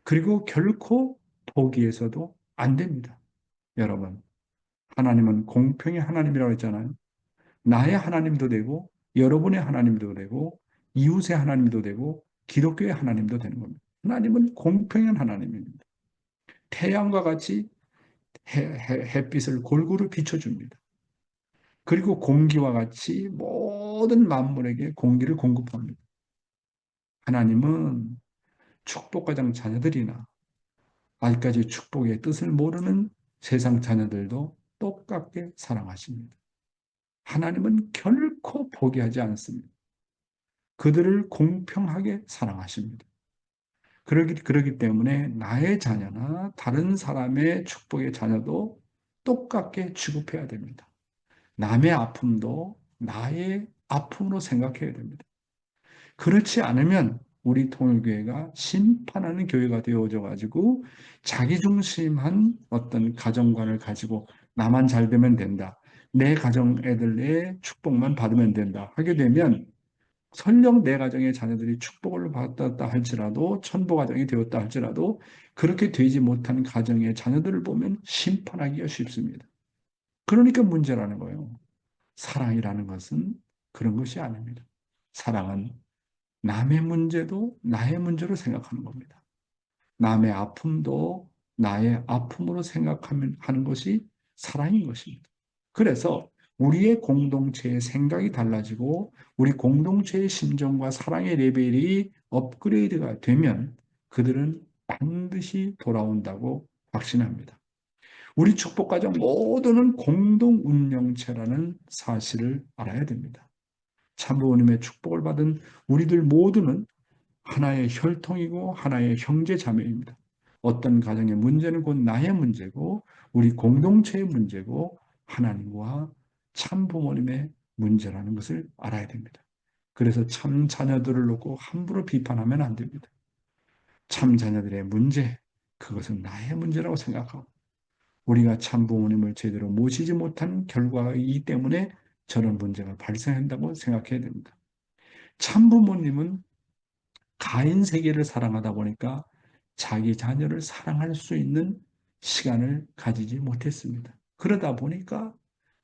그리고 결코 포기해서도 안 됩니다. 여러분, 하나님은 공평의 하나님이라고 했잖아요. 나의 하나님도 되고 여러분의 하나님도 되고 이웃의 하나님도 되고 기독교의 하나님도 되는 겁니다. 하나님은 공평한 하나님입니다. 태양과 같이 햇빛을 골고루 비춰줍니다. 그리고 공기와 같이 모든 만물에게 공기를 공급합니다. 하나님은 축복가정 자녀들이나 아직까지 축복의 뜻을 모르는 세상 자녀들도 똑같게 사랑하십니다. 하나님은 결코 포기하지 않습니다. 그들을 공평하게 사랑하십니다. 그러기 때문에 나의 자녀나 다른 사람의 축복의 자녀도 똑같게 취급해야 됩니다. 남의 아픔도 나의 아픔으로 생각해야 됩니다. 그렇지 않으면 우리 통일교회가 심판하는 교회가 되어져 가지고 자기중심한 어떤 가정관을 가지고 나만 잘 되면 된다. 내 가정 애들의 축복만 받으면 된다. 하게 되면 설령 내 가정의 자녀들이 축복을 받았다 할지라도 천부 가정이 되었다 할지라도 그렇게 되지 못한 가정의 자녀들을 보면 심판하기가 쉽습니다. 그러니까 문제라는 거예요. 사랑이라는 것은 그런 것이 아닙니다. 사랑은 남의 문제도 나의 문제로 생각하는 겁니다. 남의 아픔도 나의 아픔으로 생각하는 것이 사랑인 것입니다. 그래서 우리의 공동체의 생각이 달라지고 우리 공동체의 심정과 사랑의 레벨이 업그레이드가 되면 그들은 반드시 돌아온다고 확신합니다. 우리 축복가정 모두는 공동 운명체라는 사실을 알아야 됩니다. 참부모님의 축복을 받은 우리들 모두는 하나의 혈통이고 하나의 형제 자매입니다. 어떤 가정의 문제는 곧 나의 문제고 우리 공동체의 문제고 하나님과 참부모님의 문제라는 것을 알아야 됩니다. 그래서 참 자녀들을 놓고 함부로 비판하면 안 됩니다. 참 자녀들의 문제, 그것은 나의 문제라고 생각하고 우리가 참 부모님을 제대로 모시지 못한 결과이기 때문에 저런 문제가 발생한다고 생각해야 됩니다. 참 부모님은 가인 세계를 사랑하다 보니까 자기 자녀를 사랑할 수 있는 시간을 가지지 못했습니다. 그러다 보니까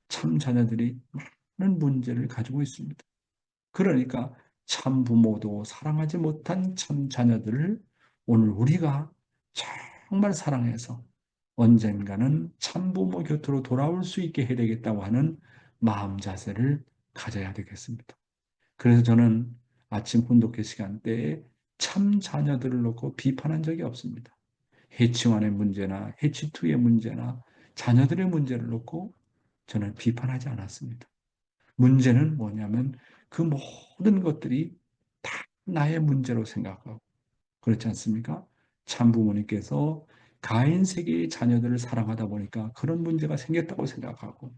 참 자녀들이 많은 문제를 가지고 있습니다. 그러니까 참 부모도 사랑하지 못한 참 자녀들을 오늘 우리가 정말 사랑해서 언젠가는 참부모 곁으로 돌아올 수 있게 해야 되겠다고 하는 마음 자세를 가져야 되겠습니다. 그래서 저는 아침 훈독회 시간대에 참 자녀들을 놓고 비판한 적이 없습니다. 해치원의 문제나 해치투의 문제나 자녀들의 문제를 놓고 저는 비판하지 않았습니다. 문제는 뭐냐면 그 모든 것들이 다 나의 문제로 생각하고, 그렇지 않습니까? 참 부모님께서 가인 세계의 자녀들을 사랑하다 보니까 그런 문제가 생겼다고 생각하고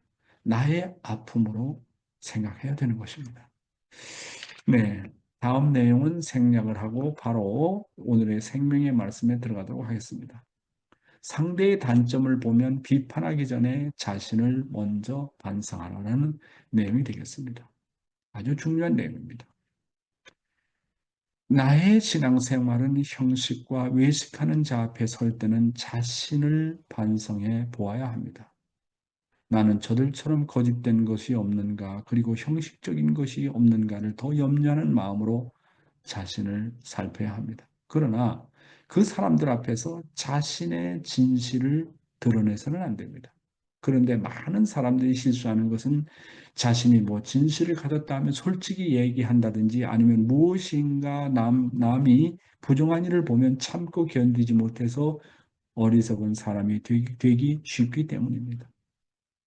나의 아픔으로 생각해야 되는 것입니다. 네, 다음 내용은 생략을 하고 바로 오늘의 생명의 말씀에 들어가도록 하겠습니다. 상대의 단점을 보면 비판하기 전에 자신을 먼저 반성하라는 내용이 되겠습니다. 아주 중요한 내용입니다. 나의 신앙생활은 형식과 외식하는 자 앞에 설 때는 자신을 반성해 보아야 합니다. 나는 저들처럼 거짓된 것이 없는가, 그리고 형식적인 것이 없는가를 더 염려하는 마음으로 자신을 살펴야 합니다. 그러나 그 사람들 앞에서 자신의 진실을 드러내서는 안 됩니다. 그런데 많은 사람들이 실수하는 것은 자신이 뭐 진실을 가졌다 하면 솔직히 얘기한다든지 아니면 무엇인가 남이 부정한 일을 보면 참고 견디지 못해서 어리석은 사람이 되기 쉽기 때문입니다.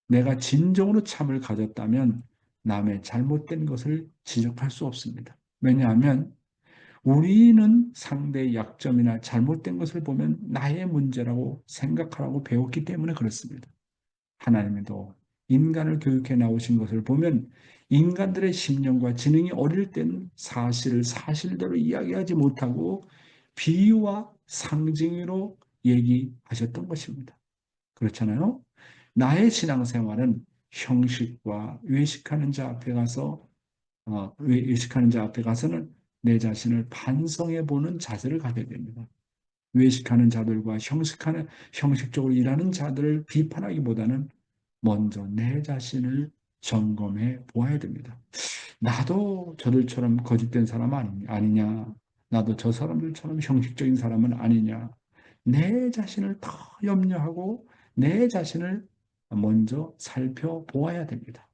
내가 진정으로 참을 가졌다면 남의 잘못된 것을 지적할 수 없습니다. 왜냐하면 우리는 상대의 약점이나 잘못된 것을 보면 나의 문제라고 생각하라고 배웠기 때문에 그렇습니다. 하나님도 인간을 교육해 나오신 것을 보면 인간들의 심령과 지능이 어릴 때는 사실을 사실대로 이야기하지 못하고 비유와 상징으로 얘기하셨던 것입니다. 그렇잖아요? 나의 신앙생활은 형식과 외식하는 자 앞에 가서 외식하는 자 앞에 가서는 내 자신을 반성해 보는 자세를 가져야 됩니다. 외식하는 자들과 형식적으로 일하는 자들을 비판하기보다는 먼저 내 자신을 점검해 보아야 됩니다. 나도 저들처럼 거짓된 사람 아니냐? 나도 저 사람들처럼 형식적인 사람은 아니냐? 내 자신을 더 염려하고 내 자신을 먼저 살펴보아야 됩니다.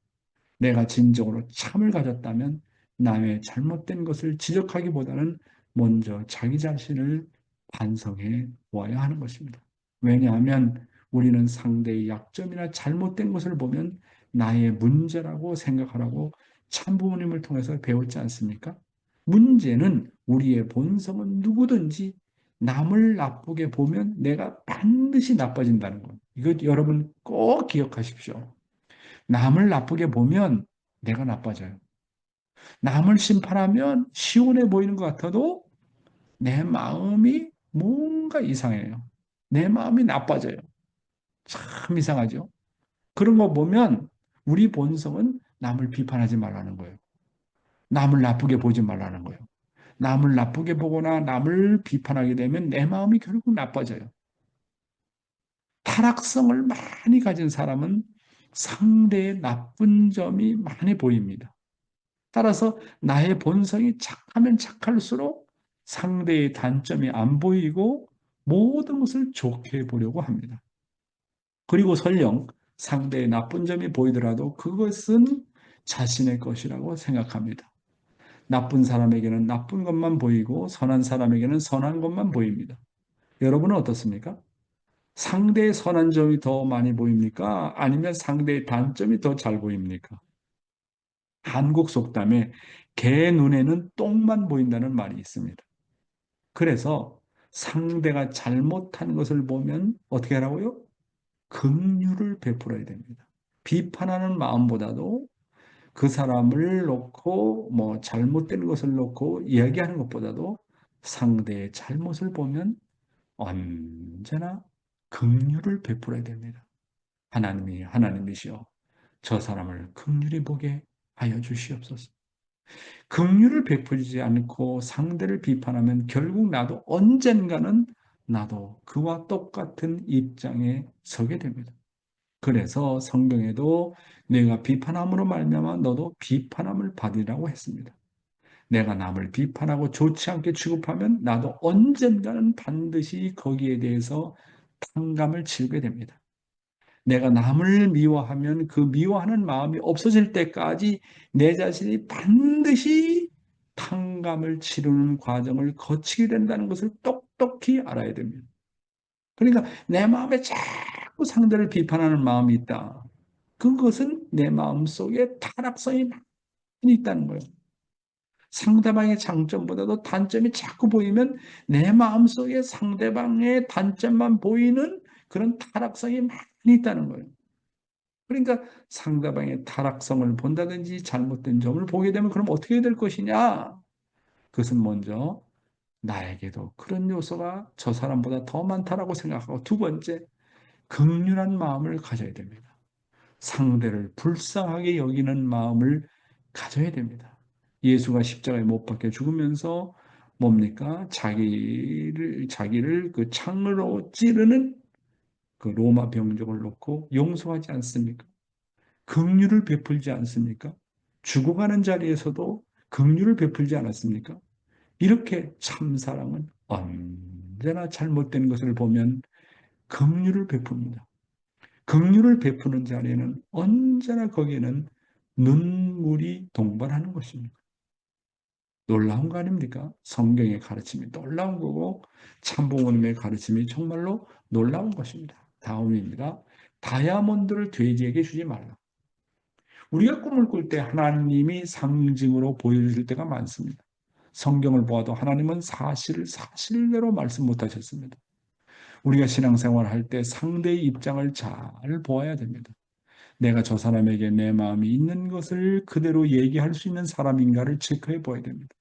내가 진정으로 참을 가졌다면 남의 잘못된 것을 지적하기보다는 먼저 자기 자신을 반성해 보아야 하는 것입니다. 왜냐하면 우리는 상대의 약점이나 잘못된 것을 보면 나의 문제라고 생각하라고 참부모님을 통해서 배웠지 않습니까? 문제는 우리의 본성은 누구든지 남을 나쁘게 보면 내가 반드시 나빠진다는 것. 이거 여러분 꼭 기억하십시오. 남을 나쁘게 보면 내가 나빠져요. 남을 심판하면 시원해 보이는 것 같아도 내 마음이 뭔가 이상해요. 내 마음이 나빠져요. 참 이상하죠? 그런 거 보면 우리 본성은 남을 비판하지 말라는 거예요. 남을 나쁘게 보지 말라는 거예요. 남을 나쁘게 보거나 남을 비판하게 되면 내 마음이 결국 나빠져요. 타락성을 많이 가진 사람은 상대의 나쁜 점이 많이 보입니다. 따라서 나의 본성이 착하면 착할수록 상대의 단점이 안 보이고 모든 것을 좋게 보려고 합니다. 그리고 설령 상대의 나쁜 점이 보이더라도 그것은 자신의 것이라고 생각합니다. 나쁜 사람에게는 나쁜 것만 보이고 선한 사람에게는 선한 것만 보입니다. 여러분은 어떻습니까? 상대의 선한 점이 더 많이 보입니까? 아니면 상대의 단점이 더 잘 보입니까? 한국 속담에 개 눈에는 똥만 보인다는 말이 있습니다. 그래서 상대가 잘못한 것을 보면 어떻게 하라고요? 긍휼을 베풀어야 됩니다. 비판하는 마음보다도 그 사람을 놓고 뭐 잘못된 것을 놓고 이야기하는 것보다도 상대의 잘못을 보면 언제나 긍휼을 베풀어야 됩니다. 하나님이 하나님이시여 저 사람을 긍휼히 보게 하여 주시옵소서. 긍휼을 베풀지 않고 상대를 비판하면 결국 나도 언젠가는 나도 그와 똑같은 입장에 서게 됩니다. 그래서 성경에도 내가 비판함으로 말미암아 너도 비판함을 받으라고 했습니다. 내가 남을 비판하고 좋지 않게 취급하면 나도 언젠가는 반드시 거기에 대해서 탕감을 치르게 됩니다. 내가 남을 미워하면 그 미워하는 마음이 없어질 때까지 내 자신이 반드시 탕감을 치르는 과정을 거치게 된다는 것을 똑똑히 알아야 됩니다. 그러니까 내 마음에 자꾸 상대를 비판하는 마음이 있다. 그것은 내 마음속에 타락성이 많이 있다는 거예요. 상대방의 장점보다도 단점이 자꾸 보이면 내 마음속에 상대방의 단점만 보이는 그런 타락성이 많이 있다는 거예요. 그러니까 상대방의 타락성을 본다든지 잘못된 점을 보게 되면 그럼 어떻게 될 것이냐? 그것은 먼저 나에게도 그런 요소가 저 사람보다 더 많다라고 생각하고, 두 번째, 긍휼한 마음을 가져야 됩니다. 상대를 불쌍하게 여기는 마음을 가져야 됩니다. 예수가 십자가에 못 박혀 죽으면서 뭡니까? 자기를 그 창으로 찌르는 그 로마 병족을 놓고 용서하지 않습니까? 긍휼을 베풀지 않습니까? 죽어가는 자리에서도 긍휼을 베풀지 않았습니까? 이렇게 참사랑은 언제나 잘못된 것을 보면 긍휼을 베풉니다. 긍휼을 베푸는 자리에는 언제나 거기에는 눈물이 동반하는 것입니다. 놀라운 거 아닙니까? 성경의 가르침이 놀라운 거고 참부모님의 가르침이 정말로 놀라운 것입니다. 다음입니다. 다이아몬드를 돼지에게 주지 말라. 우리가 꿈을 꿀 때 하나님이 상징으로 보여주실 때가 많습니다. 성경을 보아도 하나님은 사실을 사실대로 말씀 못하셨습니다. 우리가 신앙생활 할 때 상대의 입장을 잘 보아야 됩니다. 내가 저 사람에게 내 마음이 있는 것을 그대로 얘기할 수 있는 사람인가를 체크해 보아야 됩니다.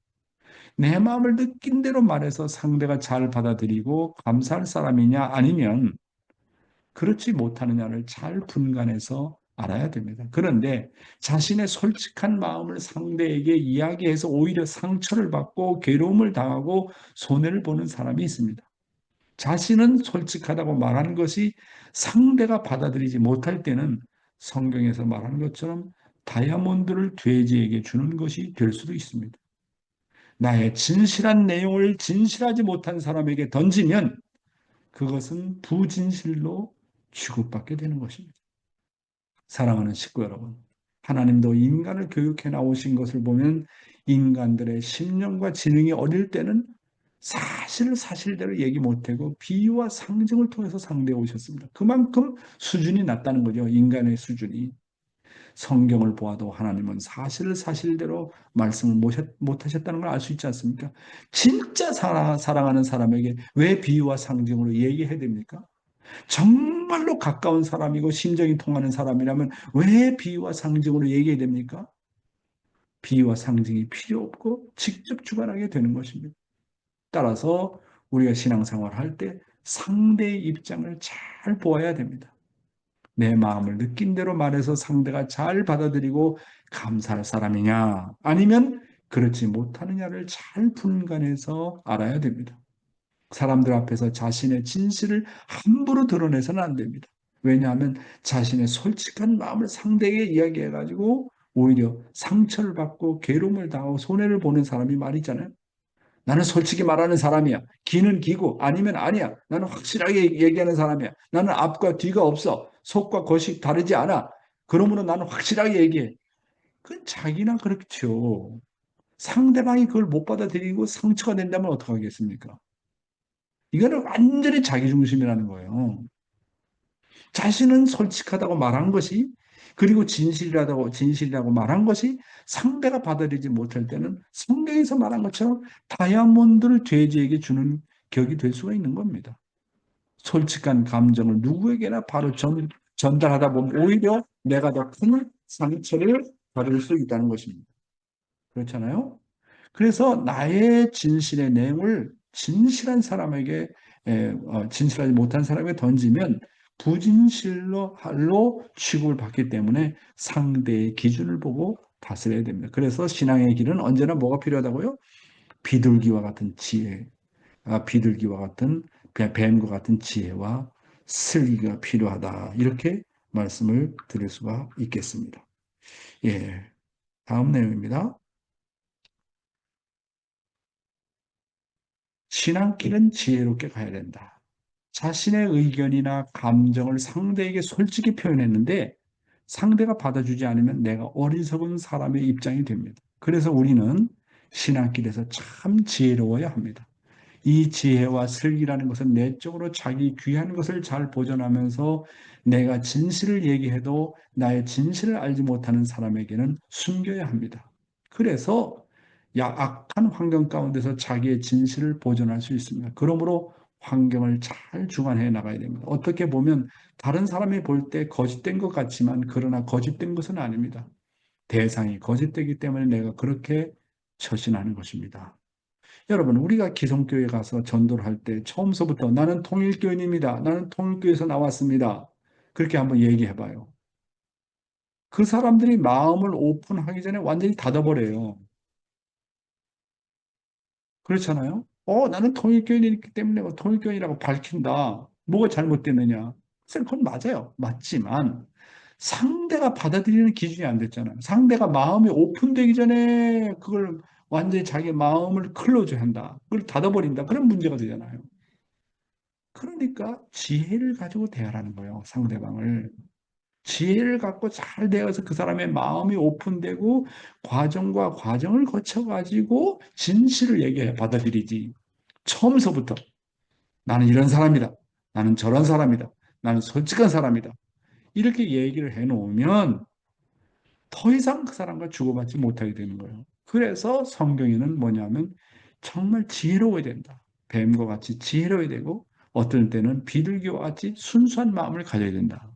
내 마음을 느낀 대로 말해서 상대가 잘 받아들이고 감사할 사람이냐 아니면 그렇지 못하느냐를 잘 분간해서 알아야 됩니다. 그런데 자신의 솔직한 마음을 상대에게 이야기해서 오히려 상처를 받고 괴로움을 당하고 손해를 보는 사람이 있습니다. 자신은 솔직하다고 말하는 것이 상대가 받아들이지 못할 때는 성경에서 말하는 것처럼 다이아몬드를 돼지에게 주는 것이 될 수도 있습니다. 나의 진실한 내용을 진실하지 못한 사람에게 던지면 그것은 부진실로 취급받게 되는 것입니다. 사랑하는 식구 여러분, 하나님도 인간을 교육해 나오신 것을 보면 인간들의 심령과 지능이 어릴 때는 사실을 사실대로 얘기 못하고 비유와 상징을 통해서 상대해 오셨습니다. 그만큼 수준이 낮다는 거죠. 인간의 수준이. 성경을 보아도 하나님은 사실을 사실대로 말씀을 못하셨다는 걸 알 수 있지 않습니까? 진짜 사랑하는 사람에게 왜 비유와 상징으로 얘기해야 됩니까? 정말로 가까운 사람이고 심정이 통하는 사람이라면 왜 비유와 상징으로 얘기해야 됩니까? 비유와 상징이 필요 없고 직접 주관하게 되는 것입니다. 따라서 우리가 신앙생활 할 때 상대의 입장을 잘 보아야 됩니다. 내 마음을 느낀 대로 말해서 상대가 잘 받아들이고 감사할 사람이냐 아니면 그렇지 못하느냐를 잘 분간해서 알아야 됩니다. 사람들 앞에서 자신의 진실을 함부로 드러내서는 안 됩니다. 왜냐하면 자신의 솔직한 마음을 상대에게 이야기해가지고 오히려 상처를 받고 괴로움을 당하고 손해를 보는 사람이 말이잖아요. 나는 솔직히 말하는 사람이야. 기는 기고 아니면 아니야. 나는 확실하게 얘기하는 사람이야. 나는 앞과 뒤가 없어. 속과 겉이 다르지 않아. 그러므로 나는 확실하게 얘기해. 그건 자기나 그렇죠. 상대방이 그걸 못 받아들이고 상처가 된다면 어떡하겠습니까? 이거는 완전히 자기중심이라는 거예요. 자신은 솔직하다고 말한 것이, 그리고 진실이라고 말한 것이 상대가 받아들이지 못할 때는 성경에서 말한 것처럼 다이아몬드를 돼지에게 주는 격이 될 수가 있는 겁니다. 솔직한 감정을 누구에게나 바로 전달하다 보면 오히려 내가 더 큰 상처를 받을 수 있다는 것입니다. 그렇잖아요? 그래서 나의 진실의 내용을 진실한 사람에게 진실하지 못한 사람에게 던지면 부진실로 취급을 받기 때문에 상대의 기준을 보고 다스려야 됩니다. 그래서 신앙의 길은 언제나 뭐가 필요하다고요? 비둘기와 같은 지혜, 비둘기와 같은 뱀과 같은 지혜와 슬기가 필요하다. 이렇게 말씀을 드릴 수가 있겠습니다. 예, 다음 내용입니다. 신앙길은 지혜롭게 가야 된다. 자신의 의견이나 감정을 상대에게 솔직히 표현했는데 상대가 받아주지 않으면 내가 어리석은 사람의 입장이 됩니다. 그래서 우리는 신앙길에서 참 지혜로워야 합니다. 이 지혜와 슬기라는 것은 내적으로 자기 귀한 것을 잘 보존하면서 내가 진실을 얘기해도 나의 진실을 알지 못하는 사람에게는 숨겨야 합니다. 그래서 악한 환경 가운데서 자기의 진실을 보존할 수 있습니다. 그러므로 환경을 잘 주관해 나가야 됩니다. 어떻게 보면 다른 사람이 볼 때 거짓된 것 같지만 그러나 거짓된 것은 아닙니다. 대상이 거짓되기 때문에 내가 그렇게 처신하는 것입니다. 여러분, 우리가 기성교회 가서 전도를 할 때 처음서부터 나는 통일교인입니다. 나는 통일교회에서 나왔습니다. 그렇게 한번 얘기해 봐요. 그 사람들이 마음을 오픈하기 전에 완전히 닫아버려요. 그렇잖아요? 나는 통일교인이기 때문에 통일교인이라고 밝힌다. 뭐가 잘못됐느냐? 그건 맞아요. 맞지만 상대가 받아들이는 기준이 안 됐잖아요. 상대가 마음이 오픈되기 전에 그걸 완전히 자기 마음을 클로즈 한다. 그걸 닫아버린다. 그런 문제가 되잖아요. 그러니까 지혜를 가지고 대하라는 거예요. 상대방을. 지혜를 갖고 잘 대해서 그 사람의 마음이 오픈되고 과정과 과정을 거쳐가지고 진실을 얘기해 받아들이지. 처음서부터 나는 이런 사람이다. 나는 저런 사람이다. 나는 솔직한 사람이다. 이렇게 얘기를 해놓으면 더 이상 그 사람과 주고받지 못하게 되는 거예요. 그래서 성경에는 뭐냐면 정말 지혜로워야 된다. 뱀과 같이 지혜로워야 되고 어떤 때는 비둘기와 같이 순수한 마음을 가져야 된다.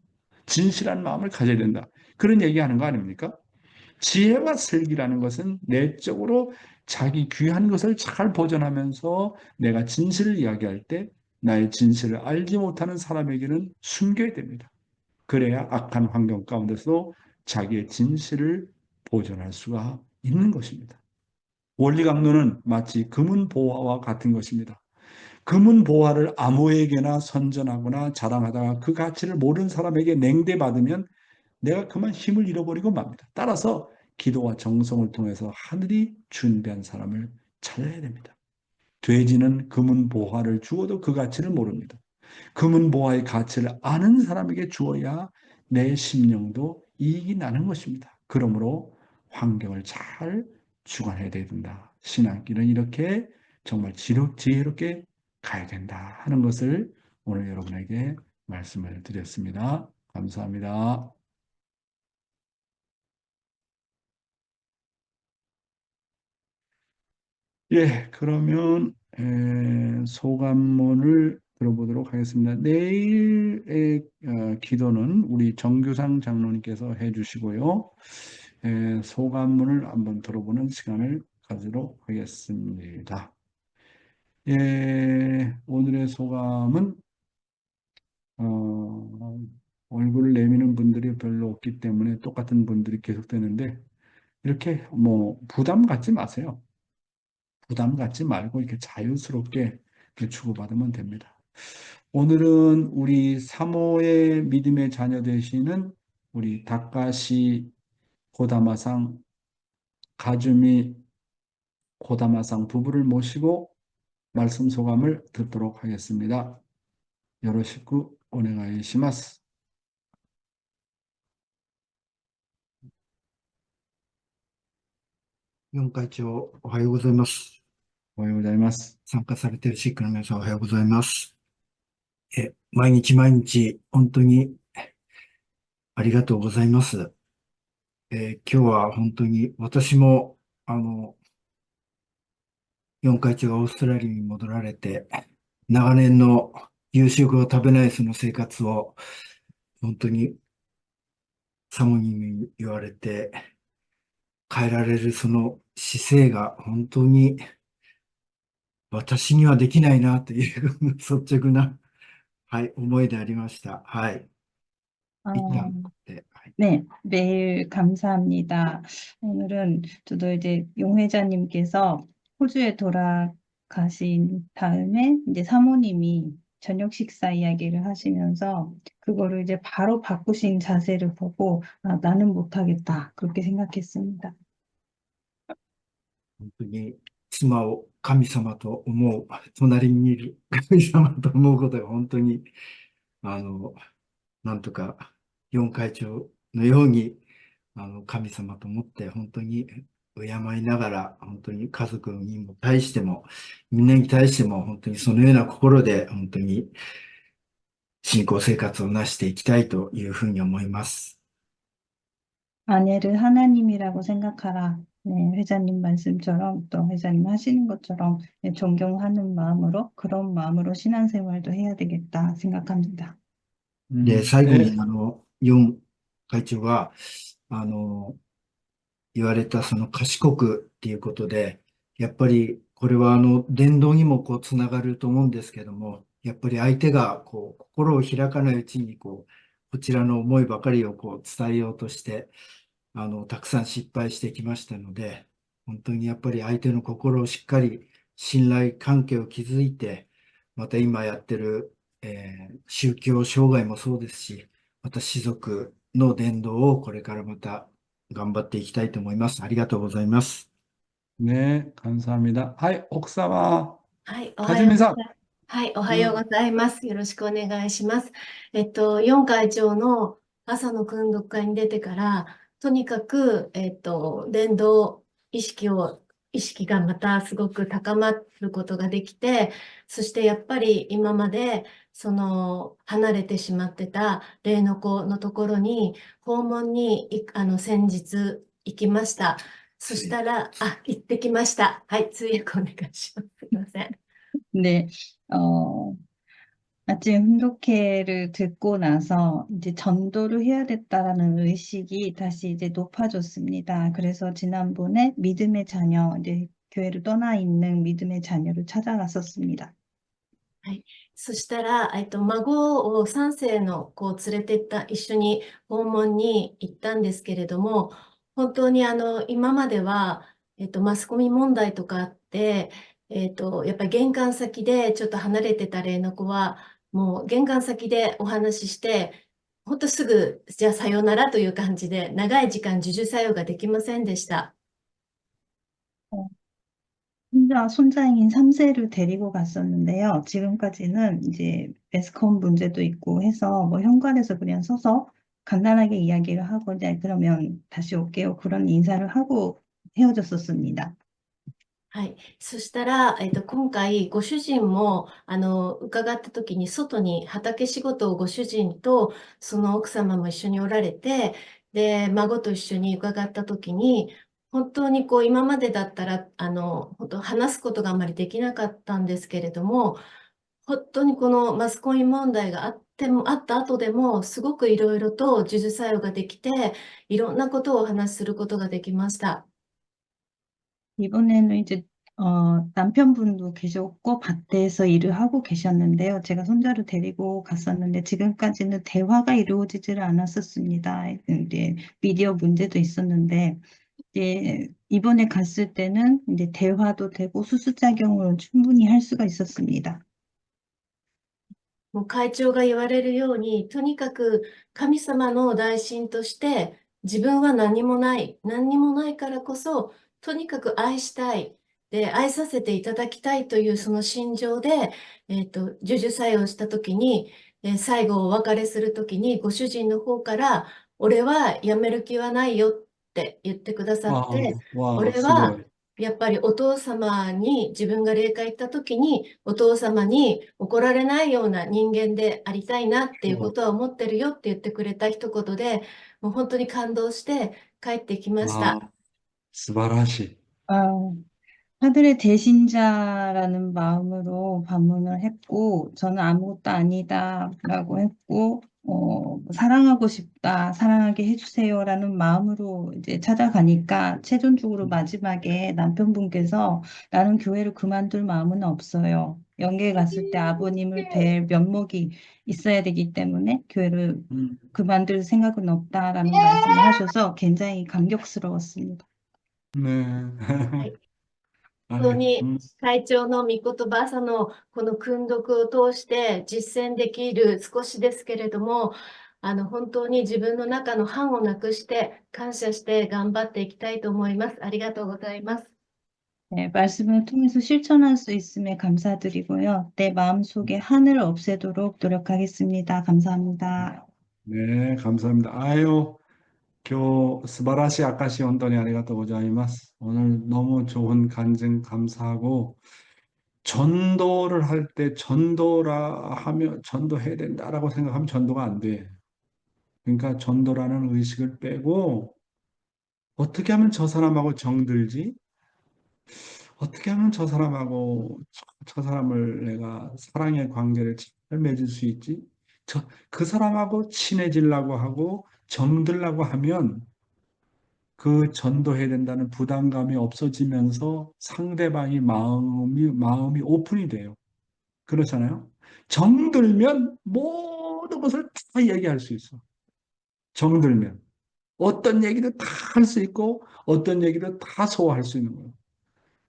진실한 마음을 가져야 된다. 그런 얘기하는 거 아닙니까? 지혜와 슬기라는 것은 내적으로 자기 귀한 것을 잘 보존하면서 내가 진실을 이야기할 때 나의 진실을 알지 못하는 사람에게는 숨겨야 됩니다. 그래야 악한 환경 가운데서 자기의 진실을 보존할 수가 있는 것입니다. 원리 강론은 마치 금은 보화와 같은 것입니다. 금은 보화를 아무에게나 선전하거나 자랑하다가 그 가치를 모르는 사람에게 냉대받으면 내가 그만 힘을 잃어버리고 맙니다. 따라서 기도와 정성을 통해서 하늘이 준비한 사람을 찾아야 됩니다. 돼지는 금은 보화를 주어도 그 가치를 모릅니다. 금은 보화의 가치를 아는 사람에게 주어야 내 심령도 이익이 나는 것입니다. 그러므로 환경을 잘 주관해야 된다. 신앙길은 이렇게 정말 지혜롭게 가야 된다 하는 것을 오늘 여러분에게 말씀을 드렸습니다. 감사합니다. 예, 그러면 소감문을 들어보도록 하겠습니다. 내일의 기도는 우리 정규상 장로님께서 해주시고요. 소감문을 한번 들어보는 시간을 가지도록 하겠습니다. 오늘의 소감은 얼굴을 내미는 분들이 별로 없기 때문에 똑같은 분들이 계속되는데 이렇게 뭐 부담 갖지 마세요. 부담 갖지 말고 이렇게 자연스럽게 이렇게 주고받으면 됩니다. 오늘은 우리 사모의 믿음의 자녀 되시는 우리 다카시 고다마상 가즈미 고다마상 부부를 모시고 말씀 소감을 듣도록 하겠습니다. 요로시쿠 오네가이 시마스. 4会長、おはようございます。おはようございます。参加されているシックの皆さん、おはようございます。毎日毎日、本当にありがとうございます。今日は本当に私も、4会長がオーストラリアに戻られて、長年の夕食を食べないその生活を、本当にサモニーに言われて、変えられるその姿勢が本当に私にはできないなという率直な、はい、思いでありました。はい。 일단, 네. 네, 매일 감사합니다. 오늘은 저도 이제 용 회장님께서 호주에 돌아가신 다음에 이제 사모님이 저녁 식사 이야기를 하시면서 그거를 이제 바로 바꾸신 자세를 보고 아, 나는 못하겠다 그렇게 생각했습니다. 本当に妻を神様と思う、隣にいる神様と思うことが本当に、なんとか4会長のように、神様と思って本当に敬いながら、本当に家族にも対しても、みんなに対しても、本当にそのような心で、本当に信仰生活をなしていきたいというふうに思います。 아내를 하나님이라고 생각하라. 네, 회장님 말씀처럼 또 회장님 하시는 것처럼 네, 존경하는 마음으로 그런 마음으로 신앙생활도 해야 되겠다 생각합니다. で、最後に、え、ヨン会長が、あの、言われたその賢くっていうことで、やっぱりこれは伝道にもこうつながると思うんですけども、やっぱり相手がこう心を開かないうちにこちらの思いばかりをこう伝えようとして、たくさん失敗してきましたので、本当にやっぱり相手の心をしっかり信頼関係を築いて、また今やってる、宗教障害もそうですし、また士族の伝道をこれからまた頑張っていきたいと思います。ありがとうございます。 네, 감사합니다. 하이, 옥사와 はい、おはよう 가즈미 ご 상. ざい、はい、おはようございます。よろしくお願いします。4会長の朝の訓読会に出てから、とにかく、伝道意識がまたすごく高まることができて、そしてやっぱり今まで、離れてしまってた霊の子のところに、訪問に先日行きました。そしたら、行ってきました。はい、通訳お願いします。すいません。 네, 어, 아침 훈독회를 듣고 나서 이제 전도를 해야 됐다라는 의식이 다시 이제 높아졌습니다. 그래서 지난번에 믿음의 자녀, 이제 교회를 떠나 있는 믿음의 자녀를 찾아갔었습니다. はい。そしたら、孫を3世の子を連れて一緒に訪問に行ったんですけれども、本当に今までは、マスコミ問題とかあって、やっぱり玄関先でちょっと離れてた例の子は、もう玄関先でお話しして、本当すぐ、じゃあさようならという感じで、長い時間受受作用ができませんでした。 혼자 손자인 3세를 데리고 갔었는데요. 지금까지는 이제 매스컴 문제도 있고 해서 뭐 현관에서 그냥 서서 간단하게 이야기를 하고 이제 그러면 다시 올게요. 그런 인사를 하고 헤어졌었습니다. はい。そしたら、今回、ご主人も、伺ったときに、外に畑仕事をご主人と、その奥様も一緒におられて、で、孫と一緒に伺ったときに、本当に今までだったら、本当話すことがあまりできなかったんですけれども、本当にこのマスコミ問題があった後でも、すごくいろいろと授受作用ができて、いろんなことをお話しすることができました。 이번에는 이제 남편분도 계셨고 밭에서 일을 하고 계셨는데요. 제가 손자를 데리고 갔었는데 지금까지는 대화가 이루어지지를 않았었습니다. 이제 미디어 문제도 있었는데 이제 이번에 갔을 때는 이제 대화도 되고 수수작용을 충분히 할 수가 있었습니다. もう会長が言われるように、とにかく神様の代信として、自分は何もない、何にもないからこそ、とにかく愛したい、で、愛させていただきたいというその心情で、授受作用したときに、最後お別れするときに、ご主人の方から、俺は辞める気はないよって言ってくださって、 와, 俺は 스고이. やっぱりお父様に自分が霊界行った時にお父様に怒られないような人間でありたいなっていうことは思ってるよって言ってくれた一言で、もう本当に感動して帰ってきました。 아, 스바라시. 아, 하늘의 대신자라는 마음으로 방문을 했고, 저는 아무것도 아니다라고 했고, 사랑하고 싶다, 사랑하게 해주세요라는 마음으로 이제 찾아가니까, 최종적으로 마지막에 남편분께서 나는 교회를 그만둘 마음은 없어요. 영계에 갔을 때 아버님을 뵐 면목이 있어야 되기 때문에 교회를 그만둘 생각은 없다라는 말씀을 하셔서 굉장히 감격스러웠습니다. 네. はい、 本当 아유, に会長の御言葉朝のこの訓読を通して実践できる少しですけれども、本当に自分の中の範をなくして感謝して頑張っていきたいと思います。ありがとうございます。 네, 말씀을 통해서 실천할 수 있음에 감사드리고요. 내 마음속에 한을 없애도록 노력하겠습니다. 감사합니다. 네, 감사합니다. 아유, 素晴らしい証本当にありがとうございます. 오늘 너무 좋은 간증 감사하고, 전도를 할 때 전도라 하면 전도해야 된다라고 생각하면 전도가 안 돼. 그러니까 전도라는 의식을 빼고 어떻게 하면 저 사람하고 정들지? 어떻게 하면 저 사람하고 저 사람을 내가 사랑의 관계를 잘 맺을 수 있지? 그 사람하고 친해지려고 하고 정들려고 하면 그 전도해야 된다는 부담감이 없어지면서 상대방이 마음이 오픈이 돼요. 그렇잖아요. 정들면 모든 것을 다 얘기할 수 있어. 정들면. 어떤 얘기도 다 할 수 있고 어떤 얘기도 다 소화할 수 있는 거예요.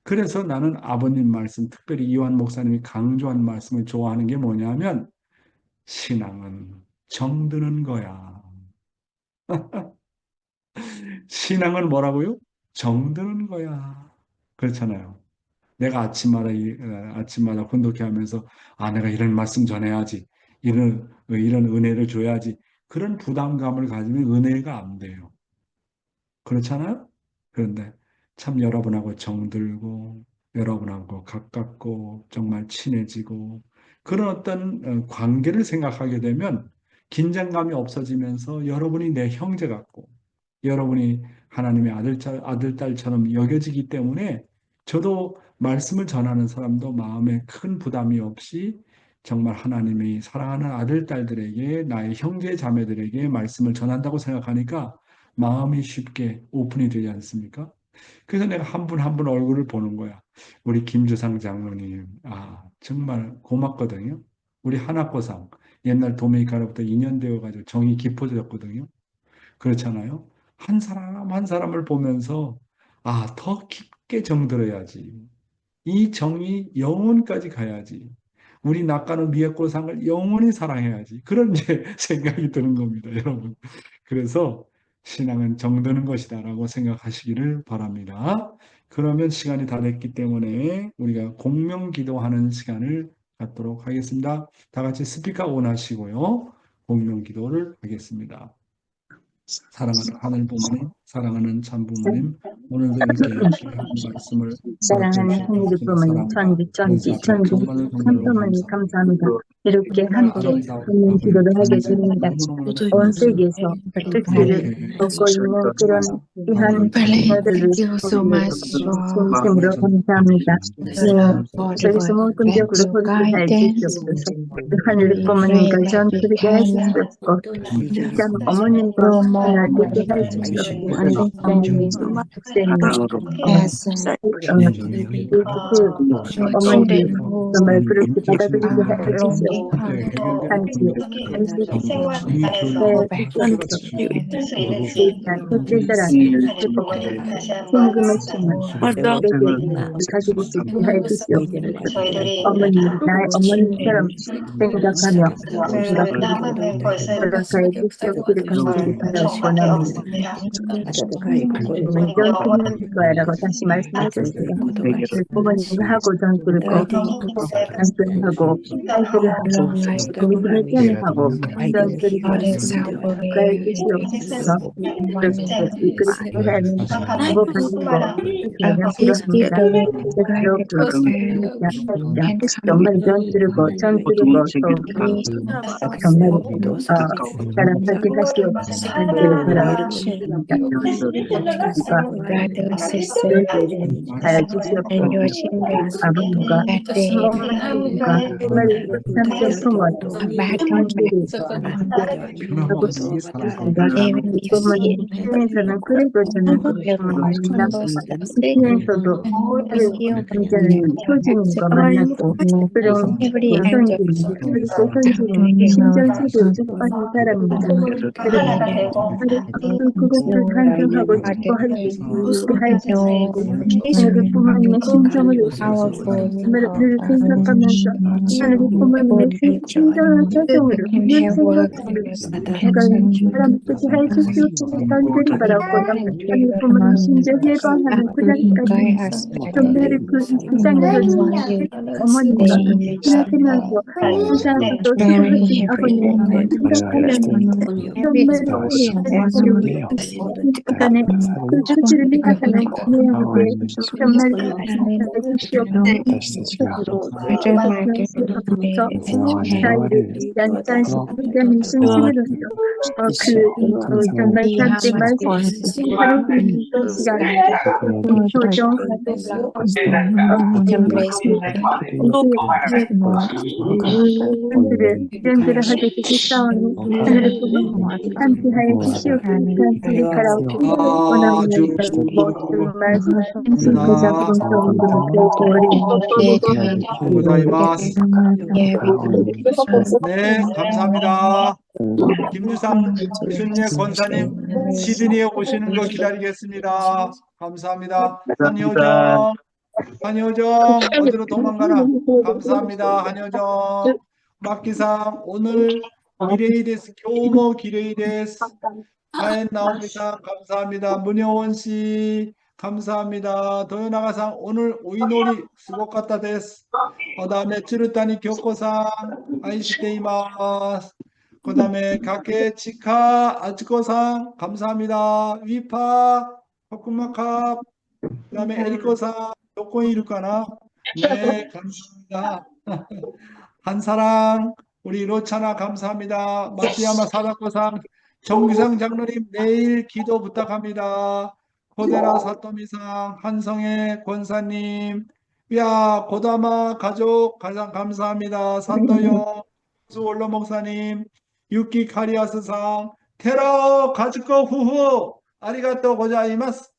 그래서 나는 아버님 말씀, 특별히 이완 목사님이 강조한 말씀을 좋아하는 게 뭐냐면 신앙은 정드는 거야. 신앙은 뭐라고요? 정드는 거야. 그렇잖아요. 내가 아침마다 군독회 하면서 내가 이런 말씀 전해야지. 이런 은혜를 줘야지. 그런 부담감을 가지면 은혜가 안 돼요. 그렇잖아요? 그런데 참 여러분하고 정들고 여러분하고 가깝고 정말 친해지고 그런 어떤 관계를 생각하게 되면 긴장감이 없어지면서 여러분이 내 형제 같고 여러분이 하나님의 아들, 딸처럼 여겨지기 때문에 저도 말씀을 전하는 사람도 마음에 큰 부담이 없이 정말 하나님이 사랑하는 아들, 딸들에게 나의 형제, 자매들에게 말씀을 전한다고 생각하니까 마음이 쉽게 오픈이 되지 않습니까? 그래서 내가 한 분 한 분 얼굴을 보는 거야. 우리 김주상 장로님, 정말 고맙거든요. 우리 하나코상, 옛날 도메이카로부터 2년 되어가지고 정이 깊어졌거든요. 그렇잖아요. 한 사람 한 사람을 보면서 더 깊게 정들어야지. 이 정이 영혼까지 가야지. 우리 낙가는 미역고상을 영원히 사랑해야지. 그런 이제 생각이 드는 겁니다, 여러분. 그래서 신앙은 정드는 것이다라고 생각하시기를 바랍니다. 그러면 시간이 다 됐기 때문에 우리가 공명 기도하는 시간을 갖도록 하겠습니다. 다 같이 스피커 온 하시고요. 공명 기도를 하겠습니다. 사랑하는 하늘 부모님, 사랑하는 참 부모님, 오늘도 이렇게 귀한 말씀을 사랑하는 하늘의 부모님, 천지, 참 부모님 감사합니다. 이렇게 함께 하는 기도를 하게 됩니다. 온 세계에서 특별히 얻고 있는 그런 귀한 자녀들을 진심으로 감사합니다. 저기서 모든 벽으로 소리를 해 주시옵소서. 하늘의 부모님과 전투를 해 주시옵고 참 어머님과 하나 되게 해 주시옵고 어머니 정말 그렇게 받아들이게 해주시옵고 특별한 신금의 심을 가지고 있게 해주시옵소서. 어머니 나의 어머니처럼 생각하며 그렇게 해주시옵기를 간절히 바라옵고나옵니다. 전투는 거야라고 다시 말씀하셨어요. 부모님하고 전투를 전투하고 아이들을 하고 그분을 견하고 전투를 그의 뜻이 없어서 그렇게 해야 하는 방법 가지고 그냥 필요합니다. 정말 전투르고 정말 사랑하게 하시옵기를 바라옵니다. 하여 주시옵소서. 아버님과 어머니가 정말 삼촌 부모 형제들이 하고 싶습니다. 부모님 중에서는 그래도 저는 부모님이나 시에서도 완전히 효진과 만났고 그런 현진이 그리고 현진이 심정세계에 축복하는 사람입니다. 그것을 간증하고 축복할 수 있게 할 수 있고 부모님의 심정을 늘 생각하면서 하늘의 꿈을 위해서 진정한 사정으로 늘 생각하며 내가 사람 뜻이 할수 없는 단들이 바라보며 하늘의 꿈을 진짜 해방하는 그 자리까지 정말의 그 세상에서 진짜 어머니가 생각하면서 세상에서 수고하신 아버님을 생각하면서 정말 우리 시간에 그 처지를 생각하는 내용에 정말 주시옵고 자유를 위한 짠 신심으로서 정말 함께 말씀하는 시간에 조정하고 이름들을 하게 되겠사오니 하늘의 꿈은 함께하여 주시옵소서. 우리 가라오케 원합니다. 모든 말씀 그 작은 고자이마스. 네, 감사합니다. 김유상 미순예 권사님 시드니에 오시는 거 기다리겠습니다. 감사합니다. 한효정 어디로 도망가나. 감사합니다. 한효정 막기상 오늘 기레이 데스 교모 기레이 데스 하엔 나옵니다. 감사합니다. 문효원 씨 감사합니다. 도요나가상 오늘 오이놀이 수고갔다 데스. 그다음에 츠르타니 교코상 아이시테이마스. 그다음에 가케 치카 아츠코상 감사합니다. 위파 코쿠마캅. 그다음에 에리코상 요코이 이루까나. 네 감사합니다. 한사랑 우리 로차나 감사합니다. 마츠야마 사다코상 정규상 장로님 내일 기도 부탁합니다. 고데라 사토미상 한성애 권사님 야 고다마 가족 가장 감사합니다. 산도요 수올로 목사님 유키 카리아스상 테러 가즈코 후후 아리가또 고자이마스.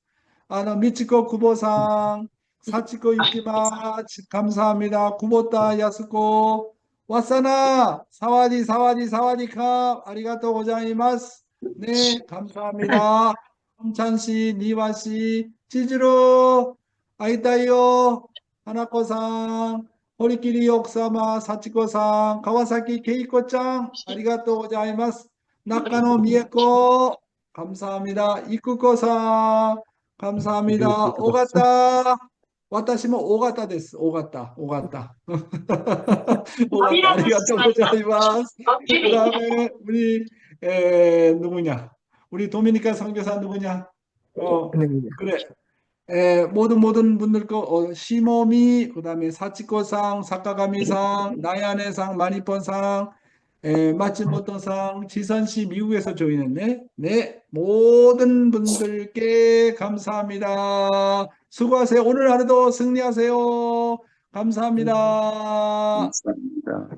미치코 구보상 사치코 유키마 감사합니다. 구보타 야스코 와사나 사와디 사와디캅 아리가또 고자이마스. 네 감사합니다. 홍찬씨 니와씨 치즈로 아이타이요 하나코상 호리키리 옥사마 사치코상 가와사키 케이코짱 아리가또 고자이마스. 나카노 미에코 감사합니다. 이쿠코상 감사합니다. 오가타. 와타시모 오가타 데스. 오가타. 오가타. 아리가또 고자이마스. 그 다음에 우리 누구냐? 우리 도미니카 선교사 누구냐? 그래. 모든 분들 거 시모미 그다음에 사치코상 사카가미상 나야네상 마니폰상 마츠모토상 지선씨 미국에서 조인했네. 네 모든 분들께 감사합니다. 수고하세요. 오늘 하루도 승리하세요. 감사합니다. 감사합니다.